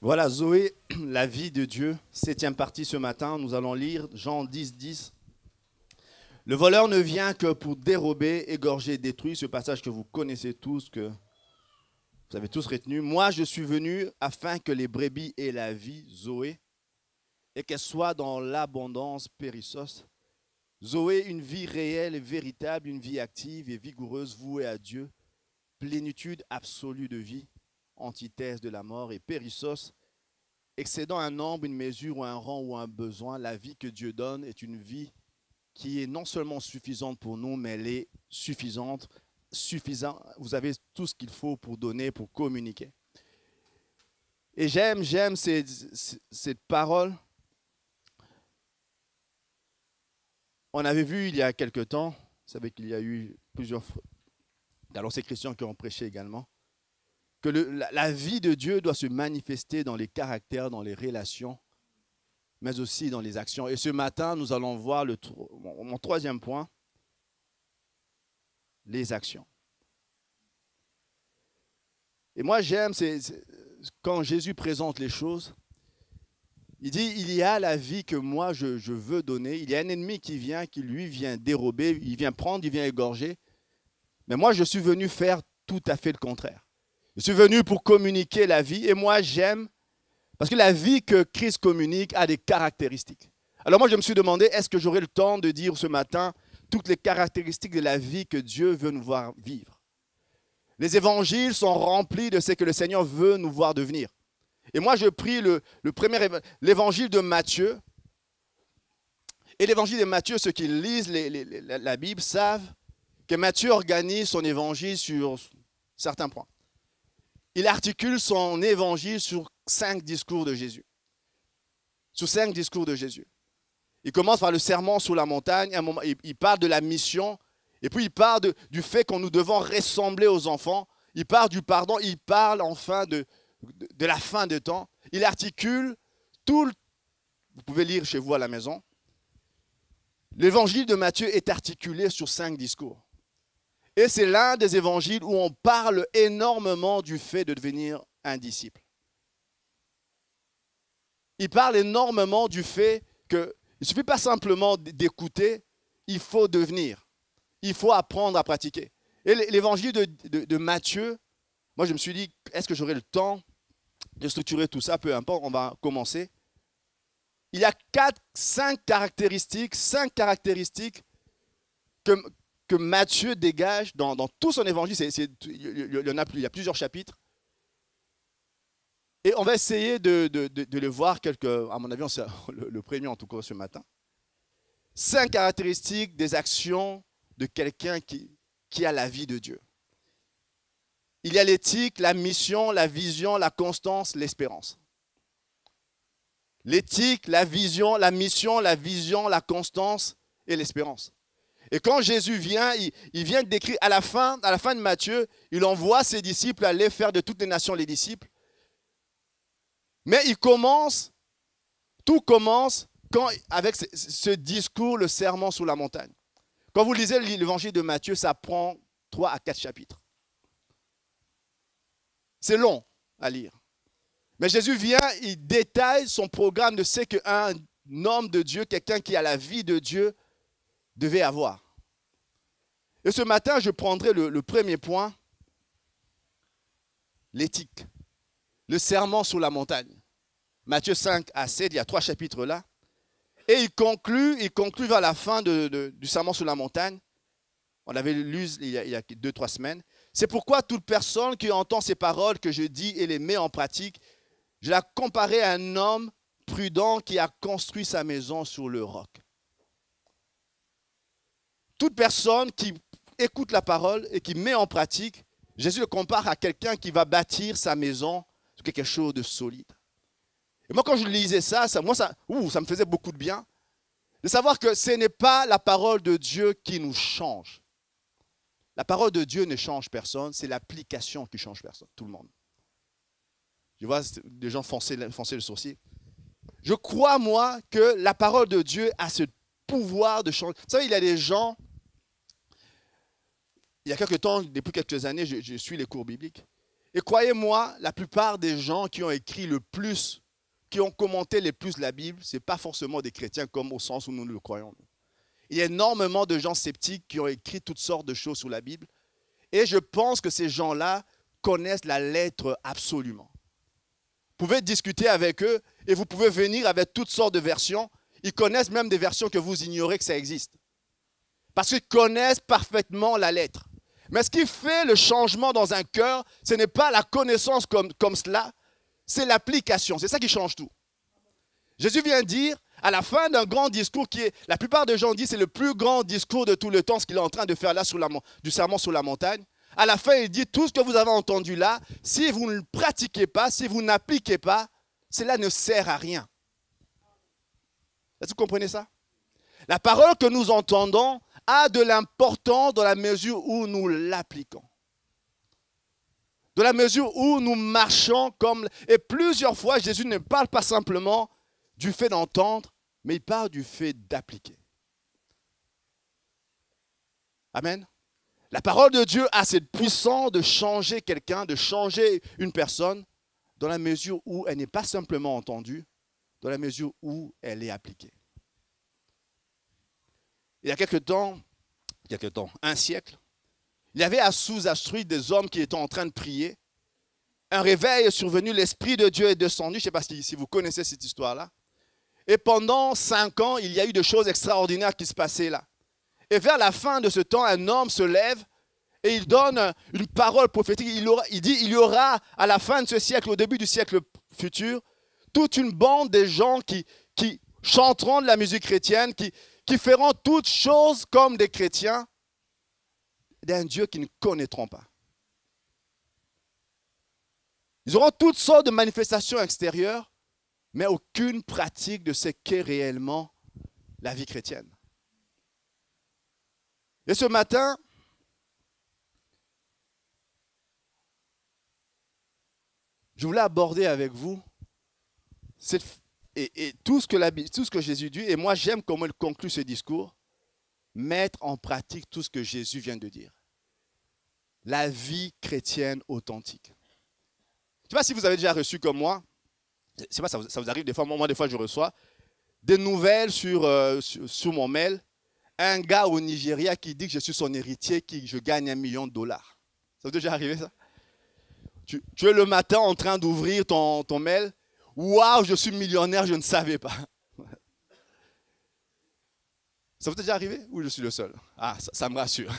Voilà, Zoé, la vie de Dieu, 7e partie ce matin. Nous allons lire Jean 10, 10. Le voleur ne vient que pour dérober, égorger, détruire. Ce passage que vous connaissez tous, que vous avez tous retenu. Moi, je suis venu afin que les brebis aient la vie, Zoé, et qu'elle soit dans l'abondance, périssos. Zoé, une vie réelle et véritable, une vie active et vigoureuse, vouée à Dieu, plénitude absolue de vie, antithèse de la mort, et périssos, excédant un nombre, une mesure ou un rang ou un besoin. La vie que Dieu donne est une vie qui est non seulement suffisante pour nous, mais elle est suffisante. Vous avez tout ce qu'il faut pour donner, pour communiquer. Et j'aime cette parole. On avait vu il y a quelque temps, vous savez qu'il y a eu plusieurs, alors c'est Christian qui ont prêché également, que la vie de Dieu doit se manifester dans les caractères, dans les relations, mais aussi dans les actions. Et ce matin, nous allons voir mon troisième point, les actions. Et moi, j'aime quand Jésus présente les choses, il dit, il y a la vie que moi, je veux donner. Il y a un ennemi qui lui vient dérober, il vient prendre, il vient égorger. Mais moi, je suis venu faire tout à fait le contraire. Je suis venu pour communiquer la vie. Et moi, j'aime, parce que la vie que Christ communique a des caractéristiques. Alors moi, je me suis demandé, est-ce que j'aurai le temps de dire ce matin toutes les caractéristiques de la vie que Dieu veut nous voir vivre? Les évangiles sont remplis de ce que le Seigneur veut nous voir devenir. Et moi, je prie l'évangile de Matthieu. Et l'évangile de Matthieu, ceux qui lisent la Bible savent que Matthieu organise son évangile sur certains points. Il articule son évangile sur 5 discours de Jésus. Sur 5 discours de Jésus. Il commence par le sermon sur la montagne. À un moment, il parle de la mission. Et puis il parle du fait qu'on nous devons ressembler aux enfants. Il parle du pardon. Il parle enfin de la fin des temps. Il articule tout. Vous pouvez lire chez vous à la maison. L'évangile de Matthieu est articulé sur 5 discours. Et c'est l'un des évangiles où on parle énormément du fait de devenir un disciple. Il parle énormément du fait qu'il ne suffit pas simplement d'écouter, il faut devenir. Il faut apprendre à pratiquer. Et l'évangile de Matthieu, moi je me suis dit, est-ce que j'aurai le temps de structurer tout ça? Peu importe, on va commencer. Il y a 5 caractéristiques que Matthieu dégage dans tout son évangile. Il y a plusieurs chapitres. Et on va essayer de le voir à mon avis, c'est le premier en tout cas ce matin. 5 caractéristiques des actions de quelqu'un qui a la vie de Dieu. Il y a l'éthique, la mission, la vision, la constance, l'espérance. L'éthique, la vision, la mission, la vision, la constance et l'espérance. Et quand Jésus vient, il vient décrire à la fin de Matthieu, il envoie ses disciples aller faire de toutes les nations les disciples. Mais tout commence avec ce discours, le sermon sur la montagne. Quand vous lisez l'évangile de Matthieu, ça prend 3 à 4 chapitres. C'est long à lire. Mais Jésus vient, il détaille son programme de ce qu'un homme de Dieu, quelqu'un qui a la vie de Dieu, devait avoir. Et ce matin, je prendrai le premier point, l'éthique, le sermon sur la montagne. Matthieu 5 à 7, il y a 3 chapitres là. Et il conclut vers la fin du sermon sur la montagne. On avait lu il y a 2-3 semaines. C'est pourquoi toute personne qui entend ces paroles que je dis et les met en pratique, je la comparais à un homme prudent qui a construit sa maison sur le roc. Toute personne qui écoute la parole et qui met en pratique, Jésus le compare à quelqu'un qui va bâtir sa maison sur quelque chose de solide. Et moi, quand je lisais ça me faisait beaucoup de bien de savoir que ce n'est pas la parole de Dieu qui nous change. La parole de Dieu ne change personne, c'est l'application qui change personne, tout le monde. Je vois des gens foncer le sourcil. Je crois, moi, que la parole de Dieu a ce pouvoir de changer. Vous savez, il y a des gens, il y a quelques temps, depuis quelques années, je suis les cours bibliques. Et croyez-moi, la plupart des gens qui ont écrit le plus, qui ont commenté le plus la Bible, ce n'est pas forcément des chrétiens comme au sens où nous le croyons. Il y a énormément de gens sceptiques qui ont écrit toutes sortes de choses sur la Bible. Et je pense que ces gens-là connaissent la lettre absolument. Vous pouvez discuter avec eux et vous pouvez venir avec toutes sortes de versions. Ils connaissent même des versions que vous ignorez que ça existe. Parce qu'ils connaissent parfaitement la lettre. Mais ce qui fait le changement dans un cœur, ce n'est pas la connaissance comme cela, c'est l'application. C'est ça qui change tout. Jésus vient dire, à la fin d'un grand discours qui est, la plupart des gens disent, c'est le plus grand discours de tout le temps, ce qu'il est en train de faire là du sermon sur la montagne. À la fin, il dit, tout ce que vous avez entendu là, si vous ne le pratiquez pas, si vous n'appliquez pas, cela ne sert à rien. Est-ce que vous comprenez ça? La parole que nous entendons a de l'importance dans la mesure où nous l'appliquons. Dans la mesure où nous marchons comme... Et plusieurs fois, Jésus ne parle pas simplement du fait d'entendre, mais il parle du fait d'appliquer. Amen. La parole de Dieu a cette puissance de changer quelqu'un, de changer une personne, dans la mesure où elle n'est pas simplement entendue, dans la mesure où elle est appliquée. Il y a quelque temps, un siècle, il y avait à Sous-Astruy des hommes qui étaient en train de prier. Un réveil est survenu, l'Esprit de Dieu est descendu. Je ne sais pas si vous connaissez cette histoire-là. Et pendant 5 ans, il y a eu des choses extraordinaires qui se passaient là. Et vers la fin de ce temps, un homme se lève et il donne une parole prophétique. Il dit, il y aura à la fin de ce siècle, au début du siècle futur, toute une bande de gens qui chanteront de la musique chrétienne, qui feront toutes choses comme des chrétiens, d'un Dieu qu'ils ne connaîtront pas. Ils auront toutes sortes de manifestations extérieures, mais aucune pratique de ce qu'est réellement la vie chrétienne. Et ce matin, je voulais aborder avec vous tout ce que Jésus dit, et moi j'aime comment il conclut ce discours, mettre en pratique tout ce que Jésus vient de dire. La vie chrétienne authentique. Je ne sais pas si vous avez déjà reçu comme moi, je ne sais pas, ça vous arrive des fois, moi des fois je reçois des nouvelles sur mon mail, un gars au Nigeria qui dit que je suis son héritier, que je gagne $1 million. Ça vous est déjà arrivé ça? Tu es le matin en train d'ouvrir ton mail, waouh, je suis millionnaire, je ne savais pas. Ça vous est déjà arrivé ou je suis le seul? Ah, ça me rassure.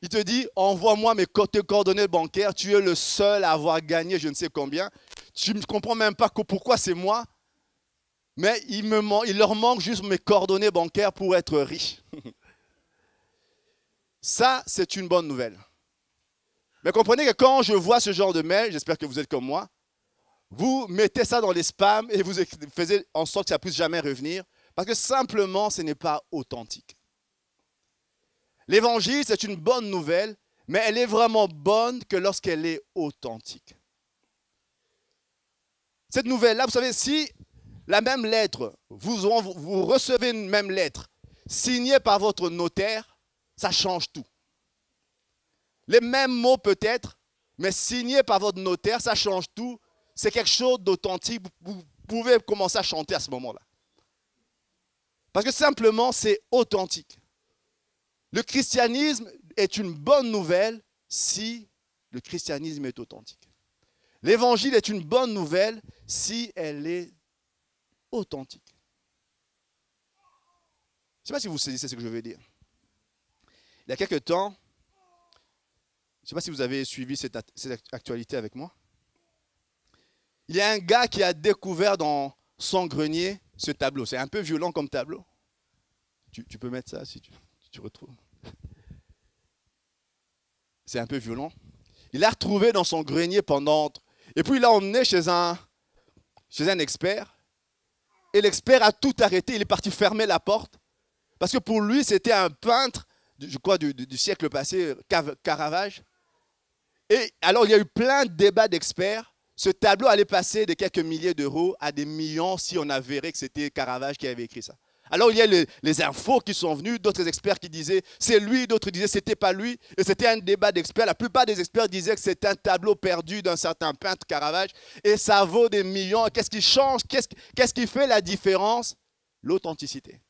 Il te dit, envoie-moi tes coordonnées bancaires, tu es le seul à avoir gagné je ne sais combien. Tu ne comprends même pas pourquoi c'est moi, mais il leur manque juste mes coordonnées bancaires pour être riche. Ça, c'est une bonne nouvelle. Mais comprenez que quand je vois ce genre de mail, j'espère que vous êtes comme moi, vous mettez ça dans les spams et vous faites en sorte que ça ne puisse jamais revenir, parce que simplement, ce n'est pas authentique. L'évangile, c'est une bonne nouvelle, mais elle est vraiment bonne que lorsqu'elle est authentique. Cette nouvelle-là, vous savez, si la même lettre, vous recevez une même lettre signée par votre notaire, ça change tout. Les mêmes mots peut-être, mais signés par votre notaire, ça change tout. C'est quelque chose d'authentique. Vous pouvez commencer à chanter à ce moment-là. Parce que simplement, c'est authentique. Le christianisme est une bonne nouvelle si le christianisme est authentique. L'évangile est une bonne nouvelle si elle est authentique. Je ne sais pas si vous saisissez ce que je veux dire. Il y a quelque temps, je ne sais pas si vous avez suivi cette actualité avec moi. Il y a un gars qui a découvert dans son grenier ce tableau. C'est un peu violent comme tableau. Tu peux mettre ça si tu retrouves. C'est un peu violent. Il l'a retrouvé dans son grenier pendant... Et puis il l'a emmené chez un expert. Et l'expert a tout arrêté. Il est parti fermer la porte. Parce que pour lui, c'était un peintre, je crois, du siècle passé, Caravage. Et alors, il y a eu plein de débats d'experts. Ce tableau allait passer de quelques milliers d'euros à des millions si on avérait que c'était Caravage qui avait écrit ça. Alors il y a les infos qui sont venus, d'autres experts qui disaient c'est lui, d'autres disaient c'était pas lui. Et c'était un débat d'experts. La plupart des experts disaient que c'est un tableau perdu d'un certain peintre Caravage et ça vaut des millions. Qu'est-ce qui change? Qu'est-ce qui fait la différence? L'authenticité.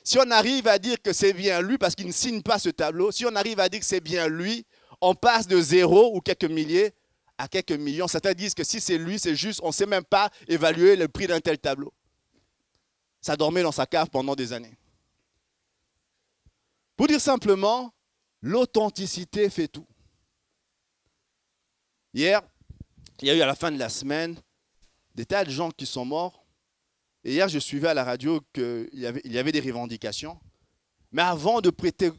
Si on arrive à dire que c'est bien lui, parce qu'il ne signe pas ce tableau, si on arrive à dire que c'est bien lui, on passe de 0 ou quelques milliers à quelques millions. Certains disent que si c'est lui, c'est juste, on ne sait même pas évaluer le prix d'un tel tableau. Ça dormait dans sa cave pendant des années. Pour dire simplement, l'authenticité fait tout. Hier, il y a eu à la fin de la semaine des tas de gens qui sont morts. Et hier, je suivais à la radio qu'il y avait des revendications. Mais avant de prêter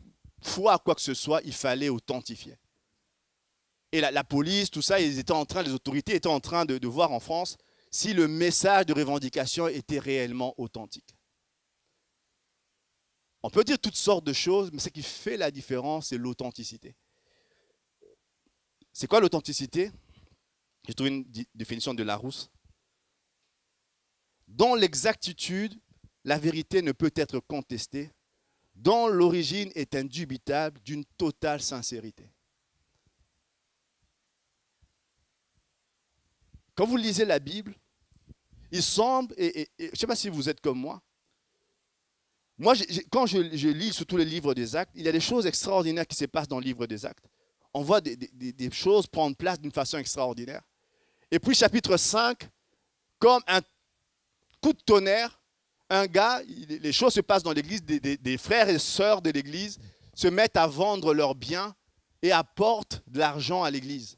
foi à quoi que ce soit, il fallait authentifier. Et la police, tout ça, les autorités étaient en train de voir en France si le message de revendication était réellement authentique. On peut dire toutes sortes de choses, mais ce qui fait la différence, c'est l'authenticité. C'est quoi l'authenticité? J'ai trouvé une définition de Larousse. Dans l'exactitude, la vérité ne peut être contestée, dont l'origine est indubitable d'une totale sincérité. Quand vous lisez la Bible, il semble, et je ne sais pas si vous êtes comme moi, quand je lis surtout les livres des Actes, il y a des choses extraordinaires qui se passent dans le livre des Actes. On voit des choses prendre place d'une façon extraordinaire. Et puis chapitre 5, comme un coup de tonnerre, un gars, les choses se passent dans l'église, des frères et sœurs de l'église se mettent à vendre leurs biens et apportent de l'argent à l'église.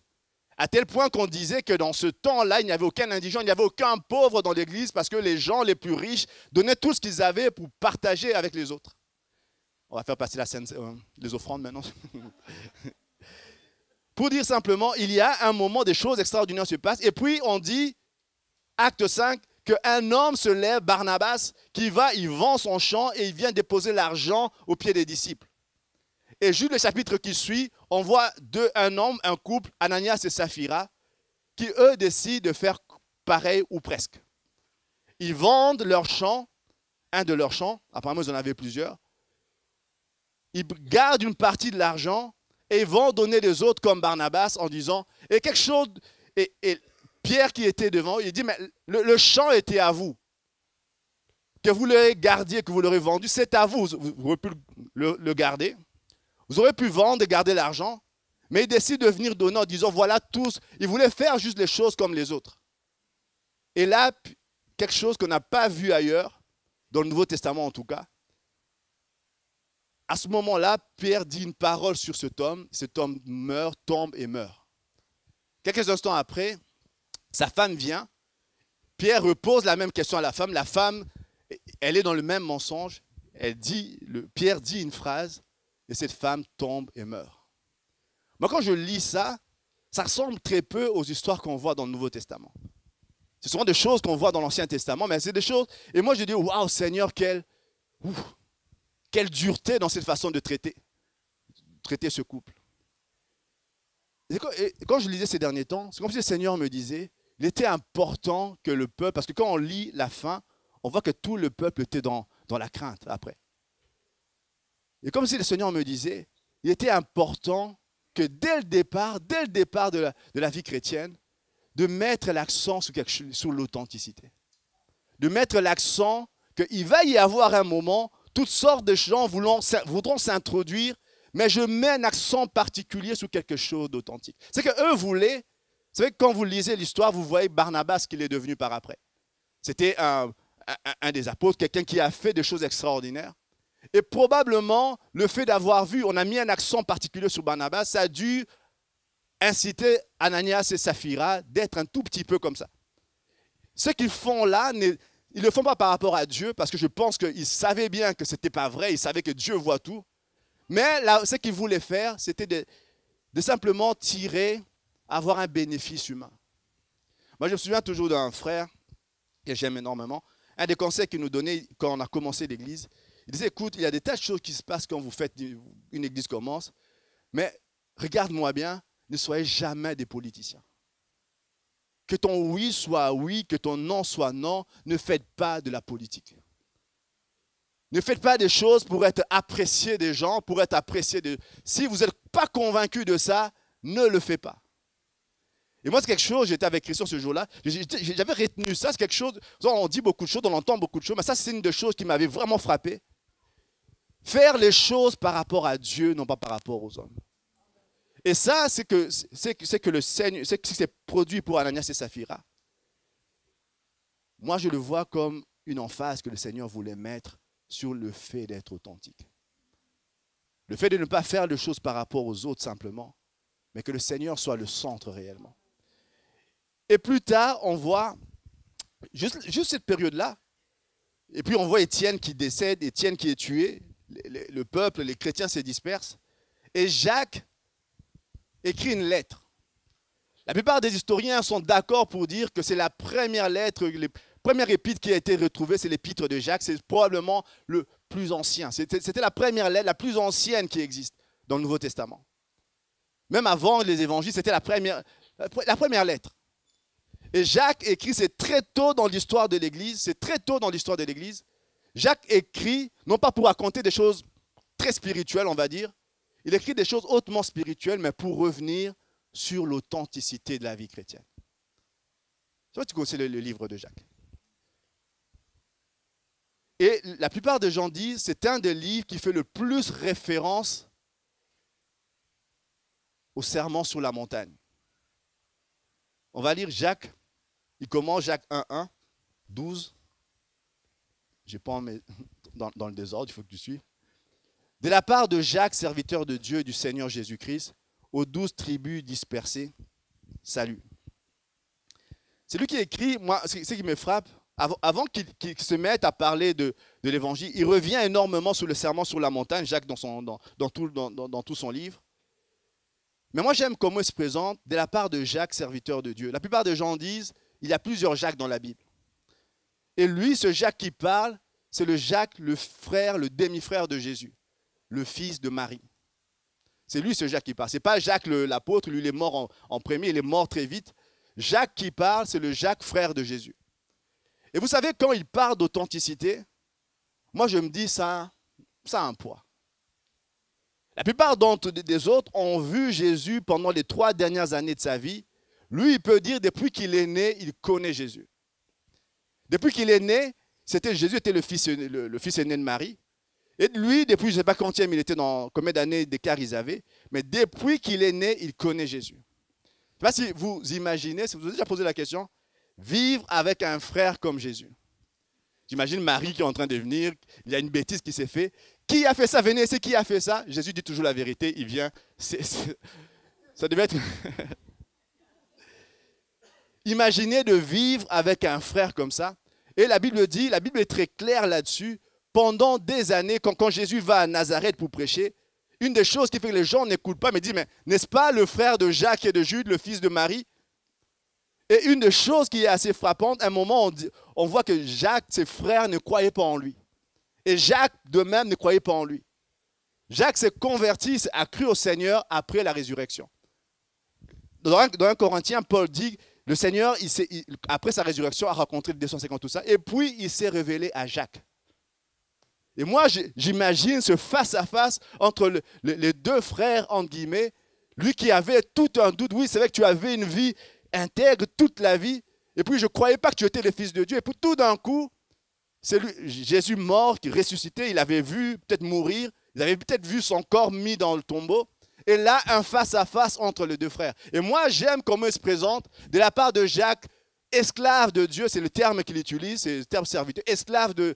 À tel point qu'on disait que dans ce temps-là, il n'y avait aucun indigent, il n'y avait aucun pauvre dans l'église parce que les gens les plus riches donnaient tout ce qu'ils avaient pour partager avec les autres. On va faire passer la scène, les offrandes maintenant. Pour dire simplement, il y a un moment, des choses extraordinaires se passent. Et puis on dit, acte 5, qu'un homme se lève, Barnabas, qui va, il vend son champ et il vient déposer l'argent aux pieds des disciples. Et juste le chapitre qui suit, on voit un homme, un couple, Ananias et Saphira, qui eux décident de faire pareil ou presque. Ils vendent leur champ, un de leurs champs, apparemment ils en avaient plusieurs. Ils gardent une partie de l'argent et vont donner les autres comme Barnabas en disant, et quelque chose, et Pierre qui était devant, il dit, mais le champ était à vous. Que vous l'aurez gardé, que vous l'aurez vendu, c'est à vous. Vous aurez pu le garder. Vous aurez pu vendre et garder l'argent. Mais il décide de venir donner en disant, voilà tous. Il voulait faire juste les choses comme les autres. Et là, quelque chose qu'on n'a pas vu ailleurs, dans le Nouveau Testament en tout cas. À ce moment-là, Pierre dit une parole sur cet homme meurt, tombe et meurt. Quelques instants après, sa femme vient. Pierre repose la même question à la femme. La femme, elle est dans le même mensonge. Pierre dit une phrase et cette femme tombe et meurt. Moi, quand je lis ça, ça ressemble très peu aux histoires qu'on voit dans le Nouveau Testament. C'est souvent des choses qu'on voit dans l'Ancien Testament, mais c'est des choses... Et moi, je dis, waouh, Seigneur, quelle dureté dans cette façon de traiter ce couple. Et quand je lisais ces derniers temps, c'est comme si le Seigneur me disait, il était important que le peuple, parce que quand on lit la fin, on voit que tout le peuple était dans la crainte après. Et comme si le Seigneur me disait, il était important que dès le départ de la vie chrétienne, de mettre l'accent sur l'authenticité. De mettre l'accent qu'il va y avoir un moment, toutes sortes de gens voudront s'introduire, mais je mets un accent particulier sur quelque chose d'authentique. C'est qu'eux voulaient, vous savez, quand vous lisez l'histoire, vous voyez Barnabas qu'il est devenu par après. C'était un des apôtres, quelqu'un qui a fait des choses extraordinaires. Et probablement, le fait d'avoir vu, on a mis un accent particulier sur Barnabas, ça a dû inciter Ananias et Saphira d'être un tout petit peu comme ça. Ce qu'ils font là, ils ne le font pas par rapport à Dieu, parce que je pense qu'ils savaient bien que ce n'était pas vrai, ils savaient que Dieu voit tout. Mais là, ce qu'ils voulaient faire, c'était de simplement avoir un bénéfice humain. Moi, je me souviens toujours d'un frère que j'aime énormément. Un des conseils qu'il nous donnait quand on a commencé l'église, il disait, écoute, il y a des tas de choses qui se passent quand vous faites une église commence, mais regarde-moi bien, ne soyez jamais des politiciens. Que ton oui soit oui, que ton non soit non, ne faites pas de la politique. Ne faites pas des choses pour être apprécié des gens, pour être apprécié de... Si vous n'êtes pas convaincu de ça, ne le faites pas. Et moi, c'est quelque chose, j'étais avec Christian ce jour-là, j'avais retenu ça, c'est quelque chose, on dit beaucoup de choses, on entend beaucoup de choses, mais ça, c'est une des choses qui m'avait vraiment frappé. Faire les choses par rapport à Dieu, non pas par rapport aux hommes. Et ça, c'est que le Seigneur, c'est que c'est produit pour Ananias et Saphira. Moi, je le vois comme une emphase que le Seigneur voulait mettre sur le fait d'être authentique. Le fait de ne pas faire les choses par rapport aux autres simplement, mais que le Seigneur soit le centre réellement. Et plus tard, on voit, juste cette période-là, et puis on voit Étienne qui décède, Étienne qui est tué, le peuple, les chrétiens se dispersent, et Jacques écrit une lettre. La plupart des historiens sont d'accord pour dire que c'est la première lettre, la première épître qui a été retrouvée, c'est l'épître de Jacques, c'est probablement le plus ancien. C'était la première lettre, la plus ancienne qui existe dans le Nouveau Testament. Même avant les évangiles, c'était la première lettre. Et Jacques écrit, c'est très tôt dans l'histoire de l'Église, Jacques écrit, non pas pour raconter des choses très spirituelles, on va dire, il écrit des choses hautement spirituelles, mais pour revenir sur l'authenticité de la vie chrétienne. Je sais pas si tu connais le livre de Jacques. Et la plupart des gens disent que c'est un des livres qui fait le plus référence au sermon sur la montagne. On va lire Jacques, il commence Jacques 1, 12. Je prends dans le désordre, il faut que tu suives. De la part de Jacques, serviteur de Dieu et du Seigneur Jésus-Christ, aux 12 tribus dispersées, salut. C'est lui qui écrit, moi, ce qui me frappe, avant qu'il se mette à parler de l'Évangile, il revient énormément sur le sermon sur la montagne, Jacques dans tout son livre. Mais moi, j'aime comment il se présente de la part de Jacques, serviteur de Dieu. La plupart des gens disent, il y a plusieurs Jacques dans la Bible. Et lui, ce Jacques qui parle, c'est le Jacques, le frère, le demi-frère de Jésus, le fils de Marie. C'est lui, ce Jacques qui parle. Ce n'est pas Jacques l'apôtre, lui, il est mort en premier, il est mort très vite. Jacques qui parle, c'est le Jacques, frère de Jésus. Et vous savez, quand il parle d'authenticité, moi, je me dis, ça a un poids. La plupart des autres ont vu Jésus pendant les 3 dernières années de sa vie. Lui, il peut dire, depuis qu'il est né, il connaît Jésus. Depuis qu'il est né, Jésus était le fils aîné de Marie. Et lui, depuis, je ne sais pas combien il était combien d'années d'écart ils avaient, mais depuis qu'il est né, il connaît Jésus. Je ne sais pas si vous imaginez, si vous avez déjà posé la question, vivre avec un frère comme Jésus. J'imagine Marie qui est en train de venir, il y a une bêtise qui s'est faite. Qui a fait ça? Venez, c'est qui a fait ça? Jésus dit toujours la vérité, il vient. Ça devait être... Imaginez de vivre avec un frère comme ça. Et la Bible dit, la Bible est très claire là-dessus. Pendant des années, quand Jésus va à Nazareth pour prêcher, une des choses qui fait que les gens n'écoutent pas, mais disent, mais n'est-ce pas le frère de Jacques et de Jude, le fils de Marie? Et une des choses qui est assez frappante, à un moment, on voit que Jacques, ses frères, ne croyaient pas en lui. Et Jacques, de même, ne croyait pas en lui. Jacques s'est converti, a cru au Seigneur après la résurrection. Dans 1 Corinthiens, Paul dit, le Seigneur, après sa résurrection, a rencontré les 250, tout ça, et puis il s'est révélé à Jacques. Et moi, j'imagine ce face-à-face entre les deux frères, entre guillemets, lui qui avait tout un doute. Oui, c'est vrai que tu avais une vie intègre toute la vie, et puis je ne croyais pas que tu étais le Fils de Dieu. Et puis tout d'un coup, c'est lui, Jésus mort, qui ressuscité, il avait vu peut-être mourir, il avait peut-être vu son corps mis dans le tombeau. Et là, un face-à-face entre les deux frères. Et moi, j'aime comment il se présente de la part de Jacques, esclave de Dieu, c'est le terme qu'il utilise, c'est le terme serviteur, esclave de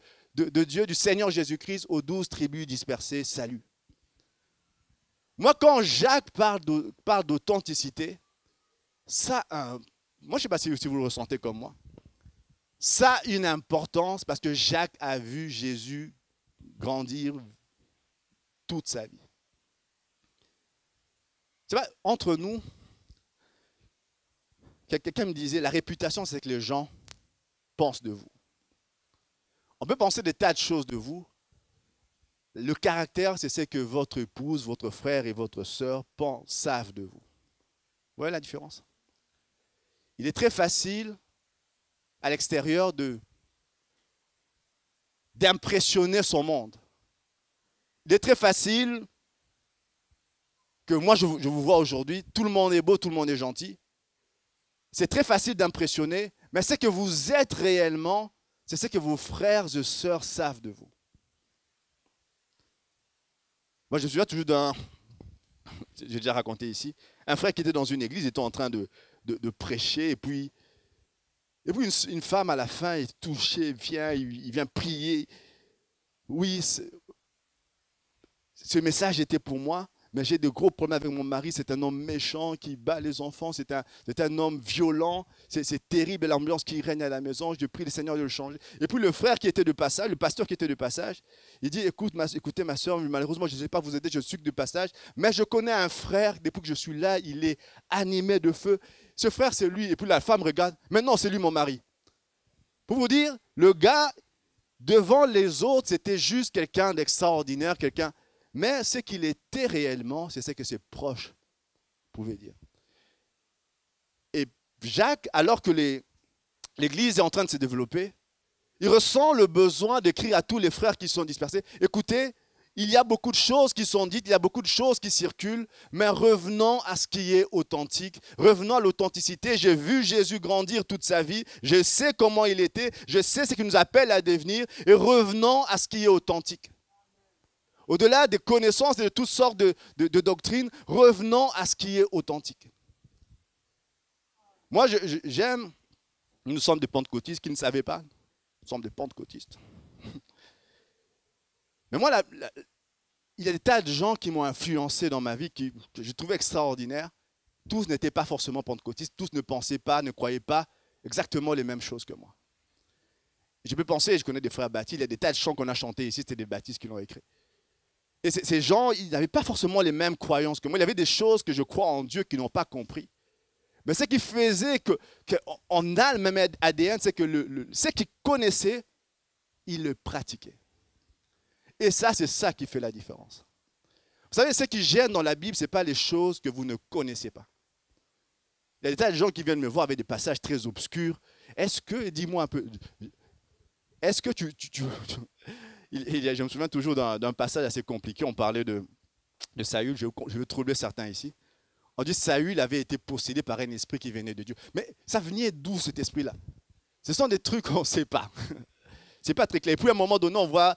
Dieu, du Seigneur Jésus-Christ, aux 12 tribus dispersées, salut. Moi, quand Jacques parle d'authenticité, ça, moi, je ne sais pas si vous le ressentez comme moi, ça a une importance parce que Jacques a vu Jésus grandir toute sa vie. C'est pas, entre nous, quelqu'un me disait, la réputation, c'est que les gens pensent de vous. On peut penser des tas de choses de vous. Le caractère, c'est ce que votre épouse, votre frère et votre sœur savent de vous. Vous voyez la différence? Il est très facile à l'extérieur de d'impressionner son monde. Il est très facile que moi, je vous vois aujourd'hui, tout le monde est beau, tout le monde est gentil. C'est très facile d'impressionner, mais ce que vous êtes réellement, c'est ce que vos frères et sœurs savent de vous. Moi, je me souviens toujours d'un, j'ai déjà raconté ici, un frère qui était dans une église, était en train de prêcher, et puis une femme à la fin est touchée, il vient prier. Oui, ce message était pour moi, mais j'ai de gros problèmes avec mon mari. C'est un homme méchant qui bat les enfants, c'est un homme violent. C'est terrible l'ambiance qui règne à la maison. Je prie le Seigneur de le changer. Et puis le frère qui était de passage, le pasteur qui était de passage, il dit, écoutez ma soeur, malheureusement je ne sais pas vous aider, je suis que de passage, mais je connais un frère, depuis que je suis là, il est animé de feu. Ce frère c'est lui. Et puis la femme regarde, maintenant c'est lui mon mari. Pour vous dire, le gars, devant les autres, c'était juste quelqu'un d'extraordinaire, quelqu'un... Mais ce qu'il était réellement, c'est ce que ses proches pouvaient dire. Et Jacques, alors que l'Église est en train de se développer, il ressent le besoin d'écrire à tous les frères qui sont dispersés. Écoutez, il y a beaucoup de choses qui sont dites, il y a beaucoup de choses qui circulent, mais revenons à ce qui est authentique. Revenons à l'authenticité. J'ai vu Jésus grandir toute sa vie. Je sais comment il était. Je sais ce qui nous appelle à devenir. Et revenons à ce qui est authentique. Au-delà des connaissances et de toutes sortes de doctrines, revenons à ce qui est authentique. Moi, j'aime, nous sommes des pentecôtistes qui ne savaient pas, nous sommes des pentecôtistes. Mais moi, il y a des tas de gens qui m'ont influencé dans ma vie, que je trouvais extraordinaires. Tous n'étaient pas forcément pentecôtistes, tous ne pensaient pas, ne croyaient pas exactement les mêmes choses que moi. Je peux penser, je connais des frères baptistes, il y a des tas de chants qu'on a chantés ici, c'était des baptistes qui l'ont écrit. Et ces gens, ils n'avaient pas forcément les mêmes croyances que moi. Il y avait des choses que je crois en Dieu qu'ils n'ont pas compris. Mais ce qui faisait qu'on a le même ADN, c'est que ce qu'ils connaissaient, ils le pratiquaient. Et ça, c'est ça qui fait la différence. Vous savez, ce qui gêne dans la Bible, ce n'est pas les choses que vous ne connaissez pas. Il y a des tas de gens qui viennent me voir avec des passages très obscurs. Est-ce que, dis-moi un peu, est-ce que je me souviens toujours d'un passage assez compliqué. On parlait de Saül. Je veux troubler certains ici. On dit que Saül avait été possédé par un esprit qui venait de Dieu. Mais ça venait d'où cet esprit-là? Ce sont des trucs qu'on ne sait pas. Ce n'est pas très clair. Et puis à un moment donné, on voit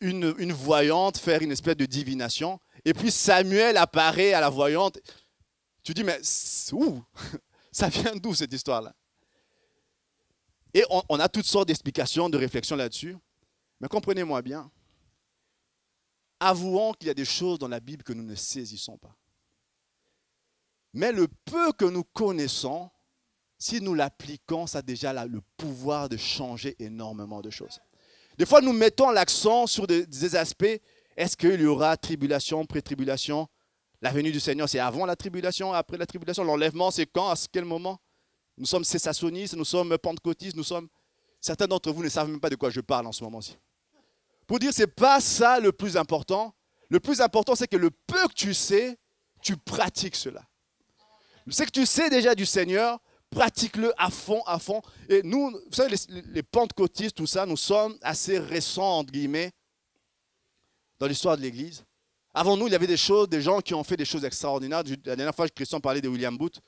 une voyante faire une espèce de divination. Et puis Samuel apparaît à la voyante. Tu dis, mais où? Ça vient d'où cette histoire-là? Et on a toutes sortes d'explications, de réflexions là-dessus. Mais comprenez-moi bien, avouons qu'il y a des choses dans la Bible que nous ne saisissons pas. Mais le peu que nous connaissons, si nous l'appliquons, ça a déjà le pouvoir de changer énormément de choses. Des fois, nous mettons l'accent sur des aspects. Est-ce qu'il y aura tribulation, pré-tribulation? La venue du Seigneur, c'est avant la tribulation, après la tribulation? L'enlèvement, c'est quand, à quel moment? Nous sommes cessationnistes, nous sommes pentecôtistes, certains d'entre vous ne savent même pas de quoi je parle en ce moment-ci. Pour dire, ce n'est pas ça le plus important. Le plus important, c'est que le peu que tu sais, tu pratiques cela. Ce que tu sais déjà du Seigneur, pratique-le à fond, à fond. Et nous, vous savez, les pentecôtistes, tout ça, nous sommes assez récents, entre guillemets, dans l'histoire de l'Église. Avant nous, il y avait des gens qui ont fait des choses extraordinaires. La dernière fois, Christian parlait de William Booth.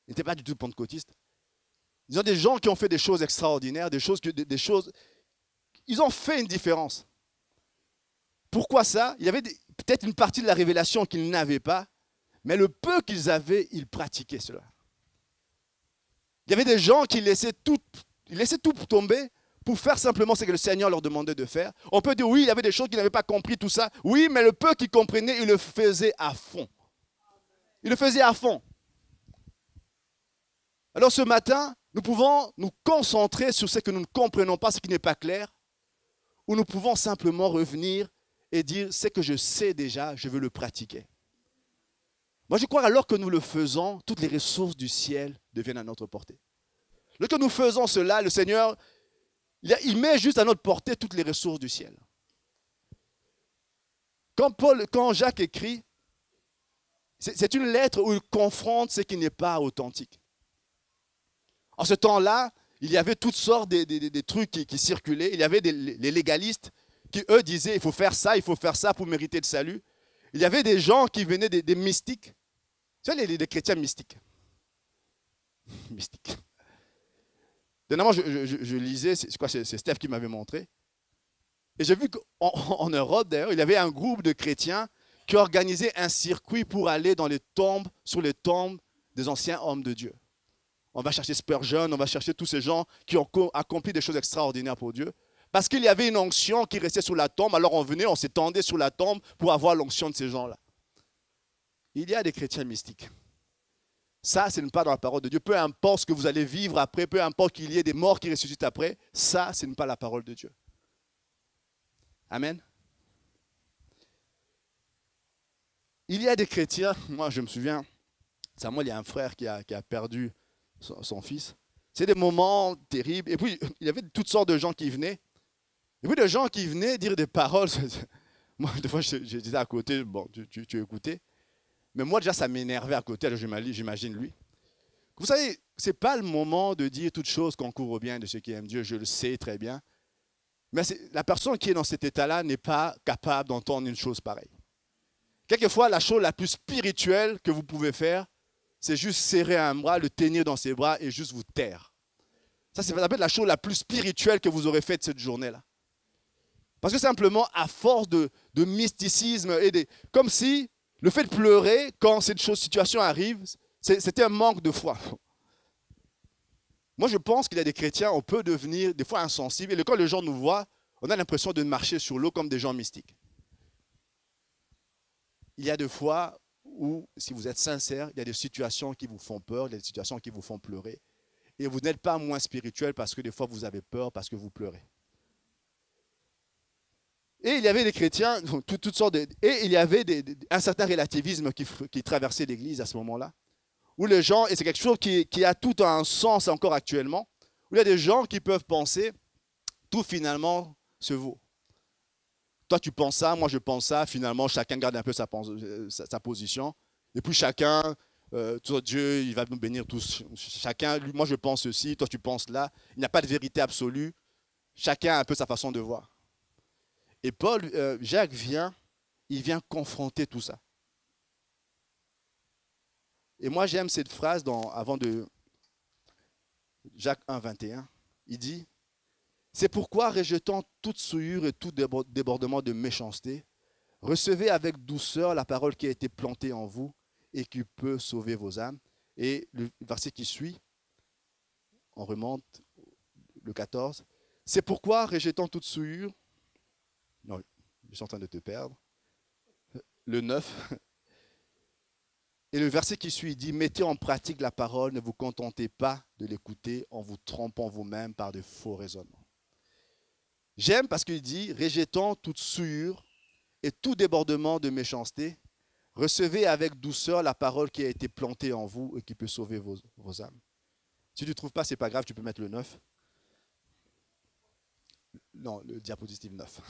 Il n'était pas du tout pentecôtiste. Ils ont des gens qui ont fait des choses extraordinaires, des choses... Ils ont fait une différence. Pourquoi ça? Il y avait peut-être une partie de la révélation qu'ils n'avaient pas, mais le peu qu'ils avaient, ils pratiquaient cela. Il y avait des gens qui laissaient tout tomber pour faire simplement ce que le Seigneur leur demandait de faire. On peut dire, oui, il y avait des choses qu'ils n'avaient pas compris, tout ça. Oui, mais le peu qu'ils comprenaient, ils le faisaient à fond. Ils le faisaient à fond. Alors ce matin, nous pouvons nous concentrer sur ce que nous ne comprenons pas, ce qui n'est pas clair, ou nous pouvons simplement revenir et dire, ce que je sais déjà, je veux le pratiquer. Moi, je crois alors que nous le faisons, toutes les ressources du ciel deviennent à notre portée. Lorsque nous faisons cela, le Seigneur, il met juste à notre portée toutes les ressources du ciel. Quand Jacques écrit, c'est une lettre où il confronte ce qui n'est pas authentique. En ce temps-là, il y avait toutes sortes de trucs qui circulaient. Il y avait les légalistes qui, eux, disaient, il faut faire ça pour mériter le salut. Il y avait des gens qui venaient des mystiques. Tu vois, les chrétiens mystiques. Mystiques. Dernièrement, je lisais, c'est Steph qui m'avait montré. Et j'ai vu qu'en Europe, d'ailleurs, il y avait un groupe de chrétiens qui organisait un circuit pour aller dans les tombes, sur les tombes des anciens hommes de Dieu. On va chercher Spurgeon, on va chercher tous ces gens qui ont accompli des choses extraordinaires pour Dieu. Parce qu'il y avait une onction qui restait sur la tombe, alors on venait, on s'étendait sur la tombe pour avoir l'onction de ces gens-là. Il y a des chrétiens mystiques. Ça, ce n'est pas dans la parole de Dieu. Peu importe ce que vous allez vivre après, peu importe qu'il y ait des morts qui ressuscitent après, ça, ce n'est pas la parole de Dieu. Amen. Il y a des chrétiens, moi je me souviens, Samuel, il y a un frère qui a perdu son fils. C'est des moments terribles. Et puis, il y avait toutes sortes de gens qui venaient. Et puis, des gens qui venaient dire des paroles. Moi, des fois, je disais à côté, bon, tu écoutais. Mais moi, déjà, ça m'énervait à côté, alors j'imagine lui. Vous savez, ce n'est pas le moment de dire toutes choses concourent au bien de ceux qui aiment Dieu, je le sais très bien. Mais la personne qui est dans cet état-là n'est pas capable d'entendre une chose pareille. Quelquefois, la chose la plus spirituelle que vous pouvez faire, c'est juste serrer un bras, le tenir dans ses bras et juste vous taire. Ça, c'est peut-être la chose la plus spirituelle que vous aurez faite cette journée-là. Parce que simplement, à force de mysticisme, comme si le fait de pleurer quand cette situation arrive, c'était un manque de foi. Moi, je pense qu'il y a des chrétiens, on peut devenir des fois insensibles. Et quand les gens nous voient, on a l'impression de marcher sur l'eau comme des gens mystiques. Il y a des fois où, si vous êtes sincère, il y a des situations qui vous font peur, il y a des situations qui vous font pleurer. Et vous n'êtes pas moins spirituel parce que des fois vous avez peur, parce que vous pleurez. Et il y avait des chrétiens, toutes sortes et il y avait un certain relativisme qui traversait l'Église à ce moment-là. Où les gens, et c'est quelque chose qui a tout un sens encore actuellement, où il y a des gens qui peuvent penser, tout finalement se vaut. Toi, tu penses ça, moi, je pense ça. Finalement, chacun garde un peu sa position. Et puis, chacun, Dieu, il va nous bénir tous. Chacun, lui, moi, je pense ceci, toi, tu penses là. Il n'y a pas de vérité absolue. Chacun a un peu sa façon de voir. Et Jacques il vient confronter tout ça. Et moi, j'aime cette phrase avant de Jacques 1, 21. Il dit, c'est pourquoi, rejetant toute souillure et tout débordement de méchanceté, recevez avec douceur la parole qui a été plantée en vous et qui peut sauver vos âmes. Et le verset qui suit, on remonte, le 14. C'est pourquoi, rejetant toute souillure, non, je suis en train de te perdre, le 9, et le verset qui suit, il dit, mettez en pratique la parole, ne vous contentez pas de l'écouter en vous trompant vous-même par de faux raisonnements. J'aime parce qu'il dit, rejetant toute souillure et tout débordement de méchanceté, recevez avec douceur la parole qui a été plantée en vous et qui peut sauver vos âmes. Si tu ne trouves pas, ce n'est pas grave, tu peux mettre le 9. Non, le diapositive 9.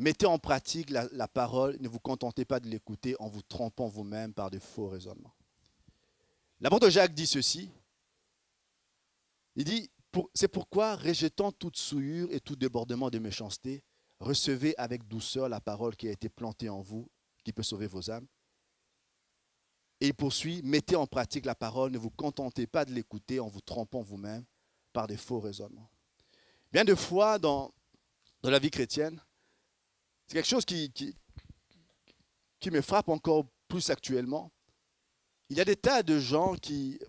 Mettez en pratique la parole, ne vous contentez pas de l'écouter en vous trompant vous-même par de faux raisonnements. L'apôtre Jacques dit ceci, il dit, c'est pourquoi, rejetant toute souillure et tout débordement de méchanceté, recevez avec douceur la parole qui a été plantée en vous, qui peut sauver vos âmes. Et il poursuit, mettez en pratique la parole, ne vous contentez pas de l'écouter en vous trompant vous-même par des faux raisonnements. Bien de fois dans la vie chrétienne, c'est quelque chose qui me frappe encore plus actuellement. Il y a des tas de gens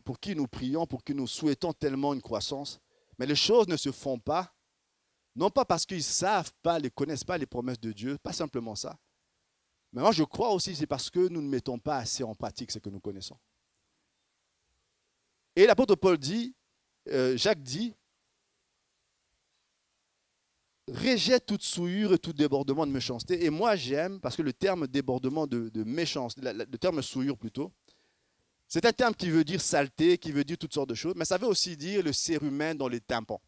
pour qui nous prions, pour qui nous souhaitons tellement une croissance, mais les choses ne se font pas, non pas parce qu'ils ne savent pas, ne connaissent pas les promesses de Dieu, pas simplement ça. Mais moi, je crois aussi que c'est parce que nous ne mettons pas assez en pratique ce que nous connaissons. Et l'apôtre Paul dit, Jacques dit, rejette toute souillure et tout débordement de méchanceté. Et moi, j'aime, parce que le terme débordement de méchanceté, le terme souillure plutôt, c'est un terme qui veut dire saleté, qui veut dire toutes sortes de choses, mais ça veut aussi dire le cérumen dans les tympans.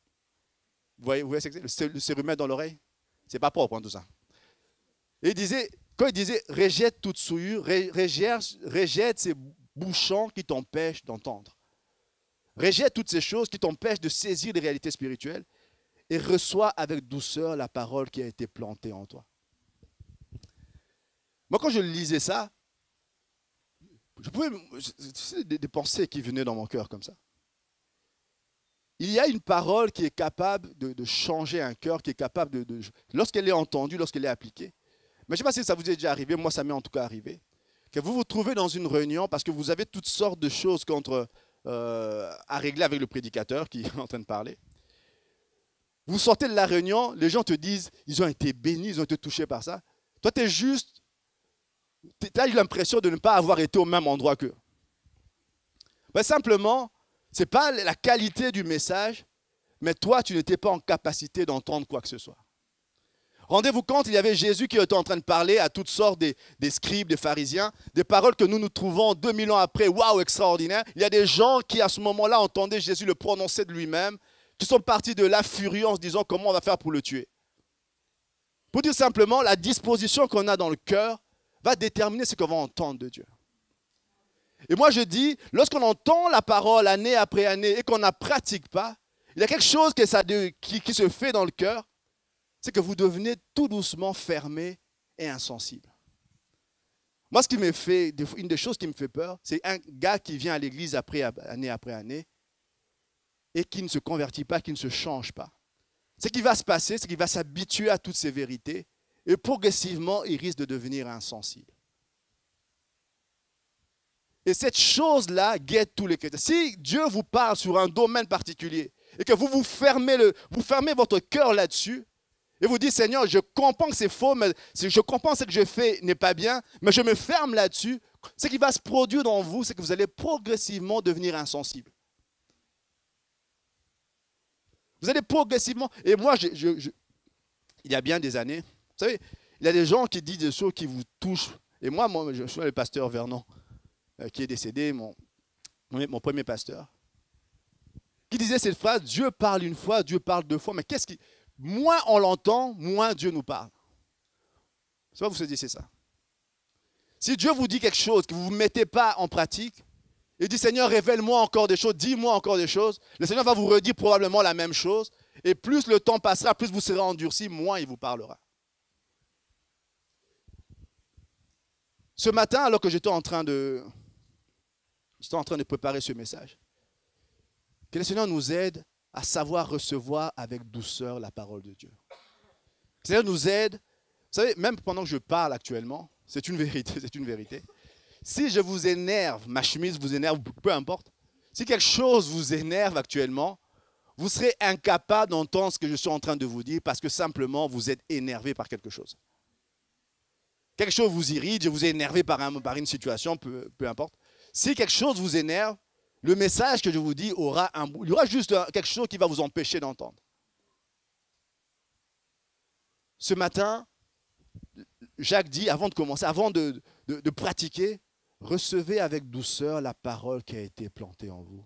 Vous voyez ce que c'est? Le cérumen dans l'oreille? C'est pas propre, hein, tout ça. Et quand il disait rejette toute souillure, rejette ces bouchons qui t'empêchent d'entendre. Rejette toutes ces choses qui t'empêchent de saisir les réalités spirituelles et reçois avec douceur la parole qui a été plantée en toi. Moi, quand je lisais ça, c'est des pensées qui venaient dans mon cœur comme ça. Il y a une parole qui est capable de changer un cœur, qui est capable lorsqu'elle est entendue, lorsqu'elle est appliquée. Mais je ne sais pas si ça vous est déjà arrivé, moi ça m'est en tout cas arrivé, que vous vous trouvez dans une réunion parce que vous avez toutes sortes de choses à régler avec le prédicateur qui est en train de parler. Vous sortez de la réunion, les gens te disent, ils ont été bénis, ils ont été touchés par ça. Toi, tu as eu l'impression de ne pas avoir été au même endroit qu'eux. Ben, simplement, ce n'est pas la qualité du message, mais toi, tu n'étais pas en capacité d'entendre quoi que ce soit. Rendez-vous compte, il y avait Jésus qui était en train de parler à toutes sortes des scribes, des pharisiens, des paroles que nous trouvons 2000 ans après, waouh, extraordinaire. Il y a des gens qui, à ce moment-là, entendaient Jésus le prononcer de lui-même, qui sont partis de là furieux en se disant comment on va faire pour le tuer. Pour dire simplement, la disposition qu'on a dans le cœur va déterminer ce qu'on va entendre de Dieu. Et moi, je dis, lorsqu'on entend la parole année après année et qu'on ne la pratique pas, il y a quelque chose qui se fait dans le cœur, c'est que vous devenez tout doucement fermé et insensible. Moi, une des choses qui me fait peur, c'est un gars qui vient à l'église année après année et qui ne se convertit pas, qui ne se change pas. Ce qui va se passer, c'est qu'il va s'habituer à toutes ces vérités et progressivement, il risque de devenir insensible. Et cette chose-là guette tous les chrétiens. Si Dieu vous parle sur un domaine particulier et que vous fermez votre cœur là-dessus, et vous dites, Seigneur, je comprends que c'est faux, mais je comprends que ce que je fais n'est pas bien, mais je me ferme là-dessus. Ce qui va se produire dans vous, c'est que vous allez progressivement devenir insensible. Vous allez progressivement, et moi, il y a bien des années, vous savez, il y a des gens qui disent des choses qui vous touchent. Et moi je suis le pasteur Vernon, qui est décédé, mon premier pasteur, qui disait cette phrase, Dieu parle une fois, Dieu parle deux fois, mais moins on l'entend, moins Dieu nous parle. Je ne sais pas si vous saisissez ça. Si Dieu vous dit quelque chose que vous ne mettez pas en pratique, il dit, Seigneur, révèle-moi encore des choses, dis-moi encore des choses. Le Seigneur va vous redire probablement la même chose. Et plus le temps passera, plus vous serez endurci, moins il vous parlera. Ce matin, alors que j'étais en train de préparer ce message, que le Seigneur nous aide à savoir recevoir avec douceur la parole de Dieu. Le Seigneur nous aide. Vous savez, même pendant que je parle actuellement, c'est une vérité, c'est une vérité. Si je vous énerve, ma chemise vous énerve, peu importe, si quelque chose vous énerve actuellement, vous serez incapable d'entendre ce que je suis en train de vous dire parce que simplement vous êtes énervé par quelque chose. Quelque chose vous irrite, je vous ai énervé par une situation, peu importe. Si quelque chose vous énerve, le message que je vous dis il y aura juste quelque chose qui va vous empêcher d'entendre. Ce matin, Jacques dit, avant de commencer, avant de pratiquer, recevez avec douceur la parole qui a été plantée en vous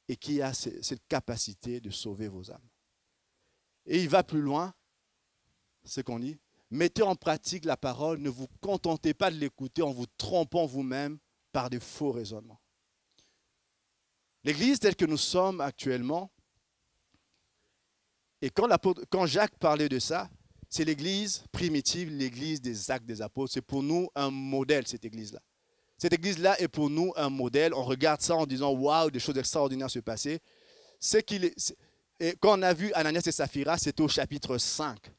et qui a cette capacité de sauver vos âmes. Et il va plus loin, c'est qu'on dit, mettez en pratique la parole, ne vous contentez pas de l'écouter en vous trompant vous-même par des faux raisonnements. L'Église telle que nous sommes actuellement, et quand Jacques parlait de ça, c'est l'Église primitive, l'Église des Actes des Apôtres. C'est pour nous un modèle, cette Église-là. Cette Église-là est pour nous un modèle. On regarde ça en disant « Waouh, des choses extraordinaires se passaient ». Et quand on a vu Ananias et Saphira, c'était au chapitre 5.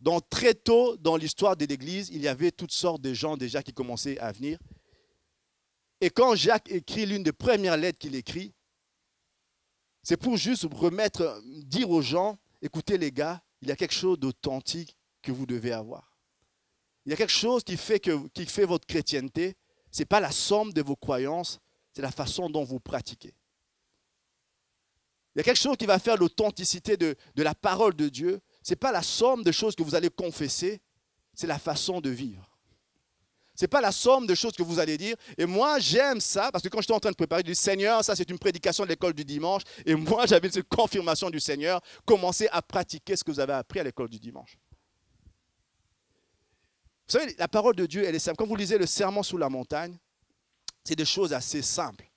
Donc très tôt dans l'histoire de l'Église, il y avait toutes sortes de gens déjà qui commençaient à venir. Et quand Jacques écrit l'une des premières lettres qu'il écrit, c'est pour juste dire aux gens, écoutez les gars, il y a quelque chose d'authentique que vous devez avoir. Il y a quelque chose qui fait votre chrétienté. Ce n'est pas la somme de vos croyances, c'est la façon dont vous pratiquez. Il y a quelque chose qui va faire l'authenticité de la parole de Dieu. Ce n'est pas la somme de choses que vous allez confesser, c'est la façon de vivre. Ce n'est pas la somme de choses que vous allez dire. Et moi, j'aime ça, parce que quand j'étais en train de préparer, je dis, Seigneur, ça c'est une prédication de l'école du dimanche. Et moi, j'avais cette confirmation du Seigneur, commencez à pratiquer ce que vous avez appris à l'école du dimanche. Vous savez, la parole de Dieu, elle est simple. Quand vous lisez le Sermon sur la montagne, c'est des choses assez simples.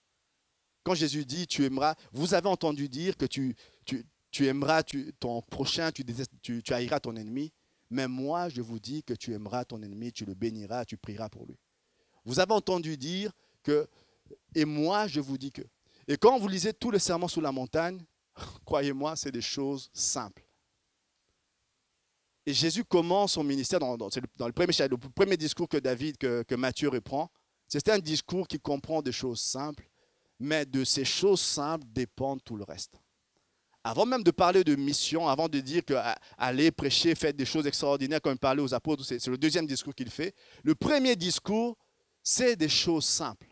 quand Jésus dit, tu aimeras, vous avez entendu dire que tu aimeras ton prochain, tu haïras ton ennemi. Mais moi, je vous dis que tu aimeras ton ennemi, tu le béniras, tu prieras pour lui. Vous avez entendu dire que, et moi, je vous dis que. Et quand vous lisez tout le sermon sur la montagne, croyez-moi, c'est des choses simples. Et Jésus commence son ministère dans le premier discours que Matthieu reprend. C'est un discours qui comprend des choses simples, mais de ces choses simples dépend tout le reste. Avant même de parler de mission, avant de dire que allez prêcher, faites des choses extraordinaires comme il parlait aux apôtres, c'est le deuxième discours qu'il fait. Le premier discours, c'est des choses simples.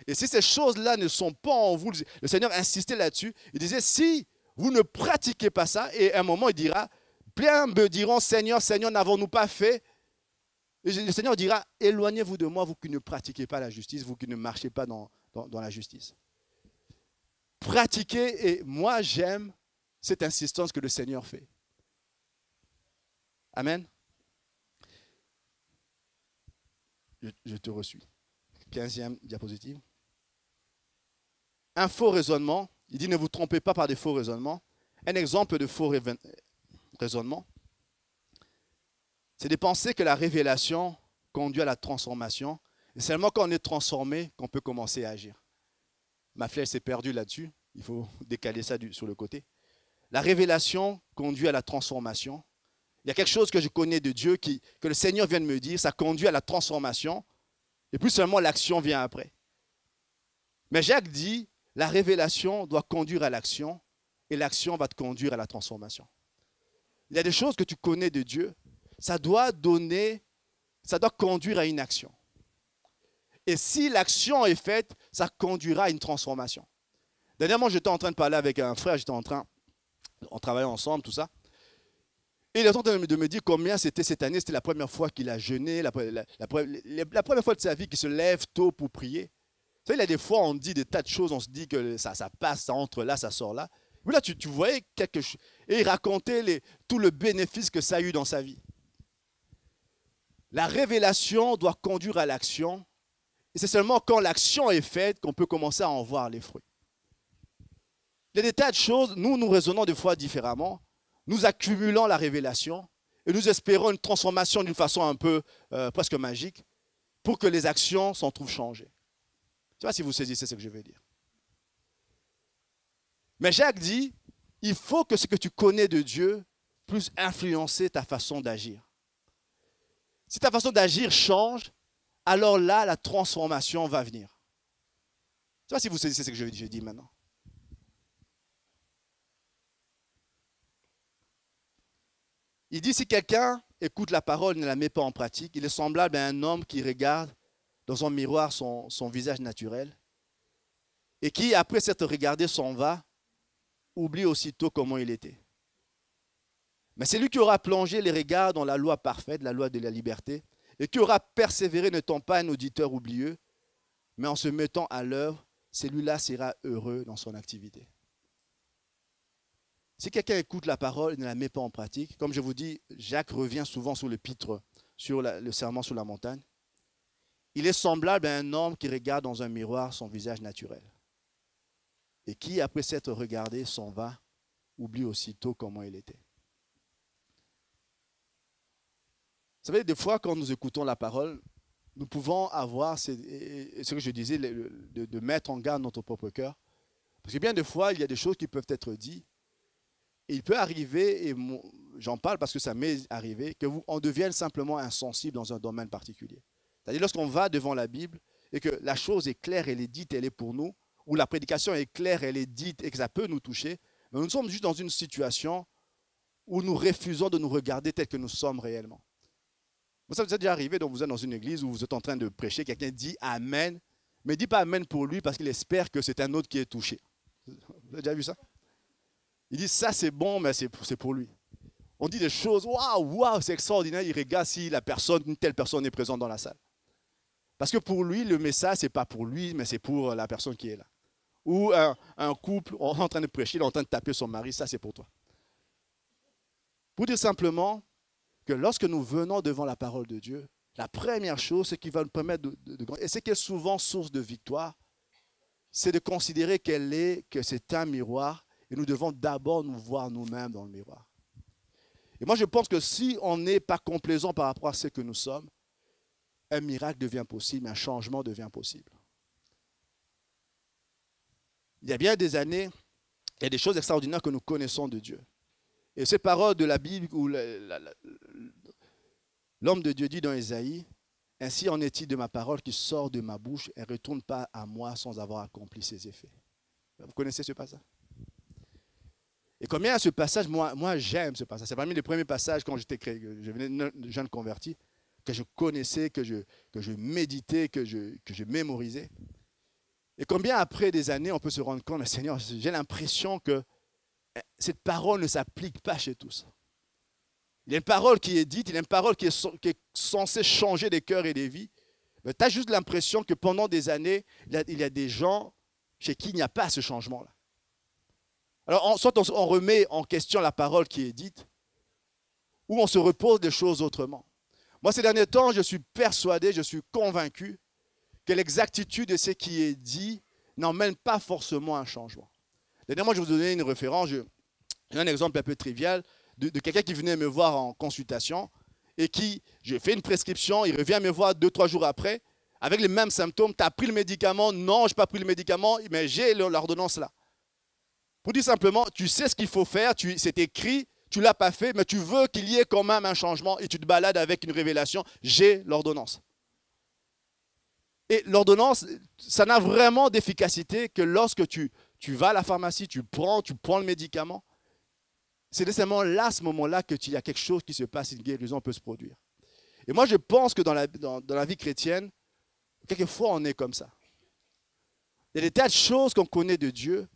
Et si ces choses-là ne sont pas en vous, le Seigneur insistait là-dessus. Il disait, si vous ne pratiquez pas ça, et à un moment il dira, plein me diront, Seigneur, Seigneur, n'avons-nous pas fait? Et le Seigneur dira, éloignez-vous de moi, vous qui ne pratiquez pas la justice, vous qui ne marchez pas dans la justice. Pratiquer, et moi j'aime cette insistance que le Seigneur fait. Amen. Je te reçois. 15e diapositive. Un faux raisonnement. Il dit ne vous trompez pas par des faux raisonnements. Un exemple de faux raisonnement, c'est de penser que la révélation conduit à la transformation. Et c'est seulement quand on est transformé qu'on peut commencer à agir. Ma flèche s'est perdue là-dessus. Il faut décaler ça sur le côté. La révélation conduit à la transformation. Il y a quelque chose que je connais de Dieu, que le Seigneur vient de me dire, ça conduit à la transformation. Et puis seulement l'action vient après. Mais Jacques dit, la révélation doit conduire à l'action et l'action va te conduire à la transformation. Il y a des choses que tu connais de Dieu, ça doit conduire à une action. Et si l'action est faite, ça conduira à une transformation. Dernièrement, j'étais en train de parler avec un frère, on travaillait ensemble, tout ça. Et il est en train de me dire combien c'était cette année, c'était la première fois qu'il a jeûné, la première fois de sa vie qu'il se lève tôt pour prier. Vous savez, il y a des fois, on dit des tas de choses, on se dit que ça passe, ça entre là, ça sort là. Mais là, tu voyais quelque chose. Et il racontait tout le bénéfice que ça a eu dans sa vie. La révélation doit conduire à l'action. Et c'est seulement quand l'action est faite qu'on peut commencer à en voir les fruits. Il y a des tas de choses, nous raisonnons des fois différemment. Nous accumulons la révélation et nous espérons une transformation d'une façon un peu presque magique pour que les actions s'en trouvent changées. Je ne sais pas si vous saisissez ce que je veux dire. Mais Jacques dit, il faut que ce que tu connais de Dieu puisse influencer ta façon d'agir. Si ta façon d'agir change, alors là, la transformation va venir. Je ne sais pas si vous saisissez ce que je dis maintenant. Il dit, si quelqu'un écoute la parole et ne la met pas en pratique, il est semblable à un homme qui regarde dans un miroir son visage naturel et qui, après s'être regardé, s'en va, oublie aussitôt comment il était. Mais c'est lui qui aura plongé les regards dans la loi parfaite, la loi de la liberté, et qui aura persévéré, n'étant pas un auditeur oublieux, mais en se mettant à l'œuvre, celui-là sera heureux dans son activité. Si quelqu'un écoute la parole et ne la met pas en pratique, comme je vous dis, Jacques revient souvent sur l'épître, sur le serment sur la montagne. Il est semblable à un homme qui regarde dans un miroir son visage naturel et qui, après s'être regardé, s'en va, oublie aussitôt comment il était. Vous savez, des fois, quand nous écoutons la parole, nous pouvons avoir, ce que je disais, de mettre en garde notre propre cœur. Parce que bien des fois, il y a des choses qui peuvent être dites. Et il peut arriver, et j'en parle parce que ça m'est arrivé, qu'on devienne simplement insensible dans un domaine particulier. C'est-à-dire lorsqu'on va devant la Bible et que la chose est claire, elle est dite, elle est pour nous, ou la prédication est claire, elle est dite et que ça peut nous toucher, mais nous sommes juste dans une situation où nous refusons de nous regarder tel que nous sommes réellement. Ça vous est déjà arrivé, donc vous êtes dans une église où vous êtes en train de prêcher, quelqu'un dit Amen, mais ne dit pas Amen pour lui parce qu'il espère que c'est un autre qui est touché. Vous avez déjà vu ça? Il dit ça c'est bon, mais c'est pour lui. On dit des choses, waouh, c'est extraordinaire, il regarde si une telle personne est présente dans la salle. Parce que pour lui, le message, ce n'est pas pour lui, mais c'est pour la personne qui est là. Ou un couple, on est en train de prêcher, il est en train de taper son mari, ça c'est pour toi. Pour dire simplement que lorsque nous venons devant la parole de Dieu, la première chose, ce qui va nous permettre et ce qui est souvent source de victoire, c'est de considérer que c'est un miroir et nous devons d'abord nous voir nous-mêmes dans le miroir. Et moi, je pense que si on n'est pas complaisant par rapport à ce que nous sommes, un miracle devient possible, un changement devient possible. Il y a bien des années, il y a des choses extraordinaires que nous connaissons de Dieu. Et ces paroles de la Bible où l'homme de Dieu dit dans Ésaïe, « Ainsi en est-il de ma parole qui sort de ma bouche et ne retourne pas à moi sans avoir accompli ses effets. » Vous connaissez ce passage? Et combien ce passage, moi j'aime ce passage. C'est parmi les premiers passages quand je venais jeune converti, que je connaissais, que je méditais, que je mémorisais. Et combien après des années, on peut se rendre compte, mais Seigneur, j'ai l'impression que cette parole ne s'applique pas chez tous. Il y a une parole qui est dite, il y a une parole qui est censée changer des cœurs et des vies. Mais tu as juste l'impression que pendant des années, il y a des gens chez qui il n'y a pas ce changement-là. Alors, soit on remet en question la parole qui est dite, ou on se repose des choses autrement. Moi, ces derniers temps, je suis persuadé, je suis convaincu que l'exactitude de ce qui est dit n'emmène pas forcément un changement. Dernièrement, je vais vous donner une référence, j'ai un exemple un peu trivial de quelqu'un qui venait me voir en consultation et je fais une prescription, il revient me voir 2-3 jours après, avec les mêmes symptômes. Tu as pris le médicament? Non, je n'ai pas pris le médicament, mais j'ai l'ordonnance là. Pour dire simplement, tu sais ce qu'il faut faire, c'est écrit, tu ne l'as pas fait, mais tu veux qu'il y ait quand même un changement et tu te balades avec une révélation, j'ai l'ordonnance. Et l'ordonnance, ça n'a vraiment d'efficacité que lorsque tu vas à la pharmacie, tu prends le médicament. C'est nécessairement là, à ce moment-là, qu'il y a quelque chose qui se passe, une guérison peut se produire. Et moi, je pense que dans la vie chrétienne, quelquefois, on est comme ça. Il y a des tas de choses qu'on connaît de Dieu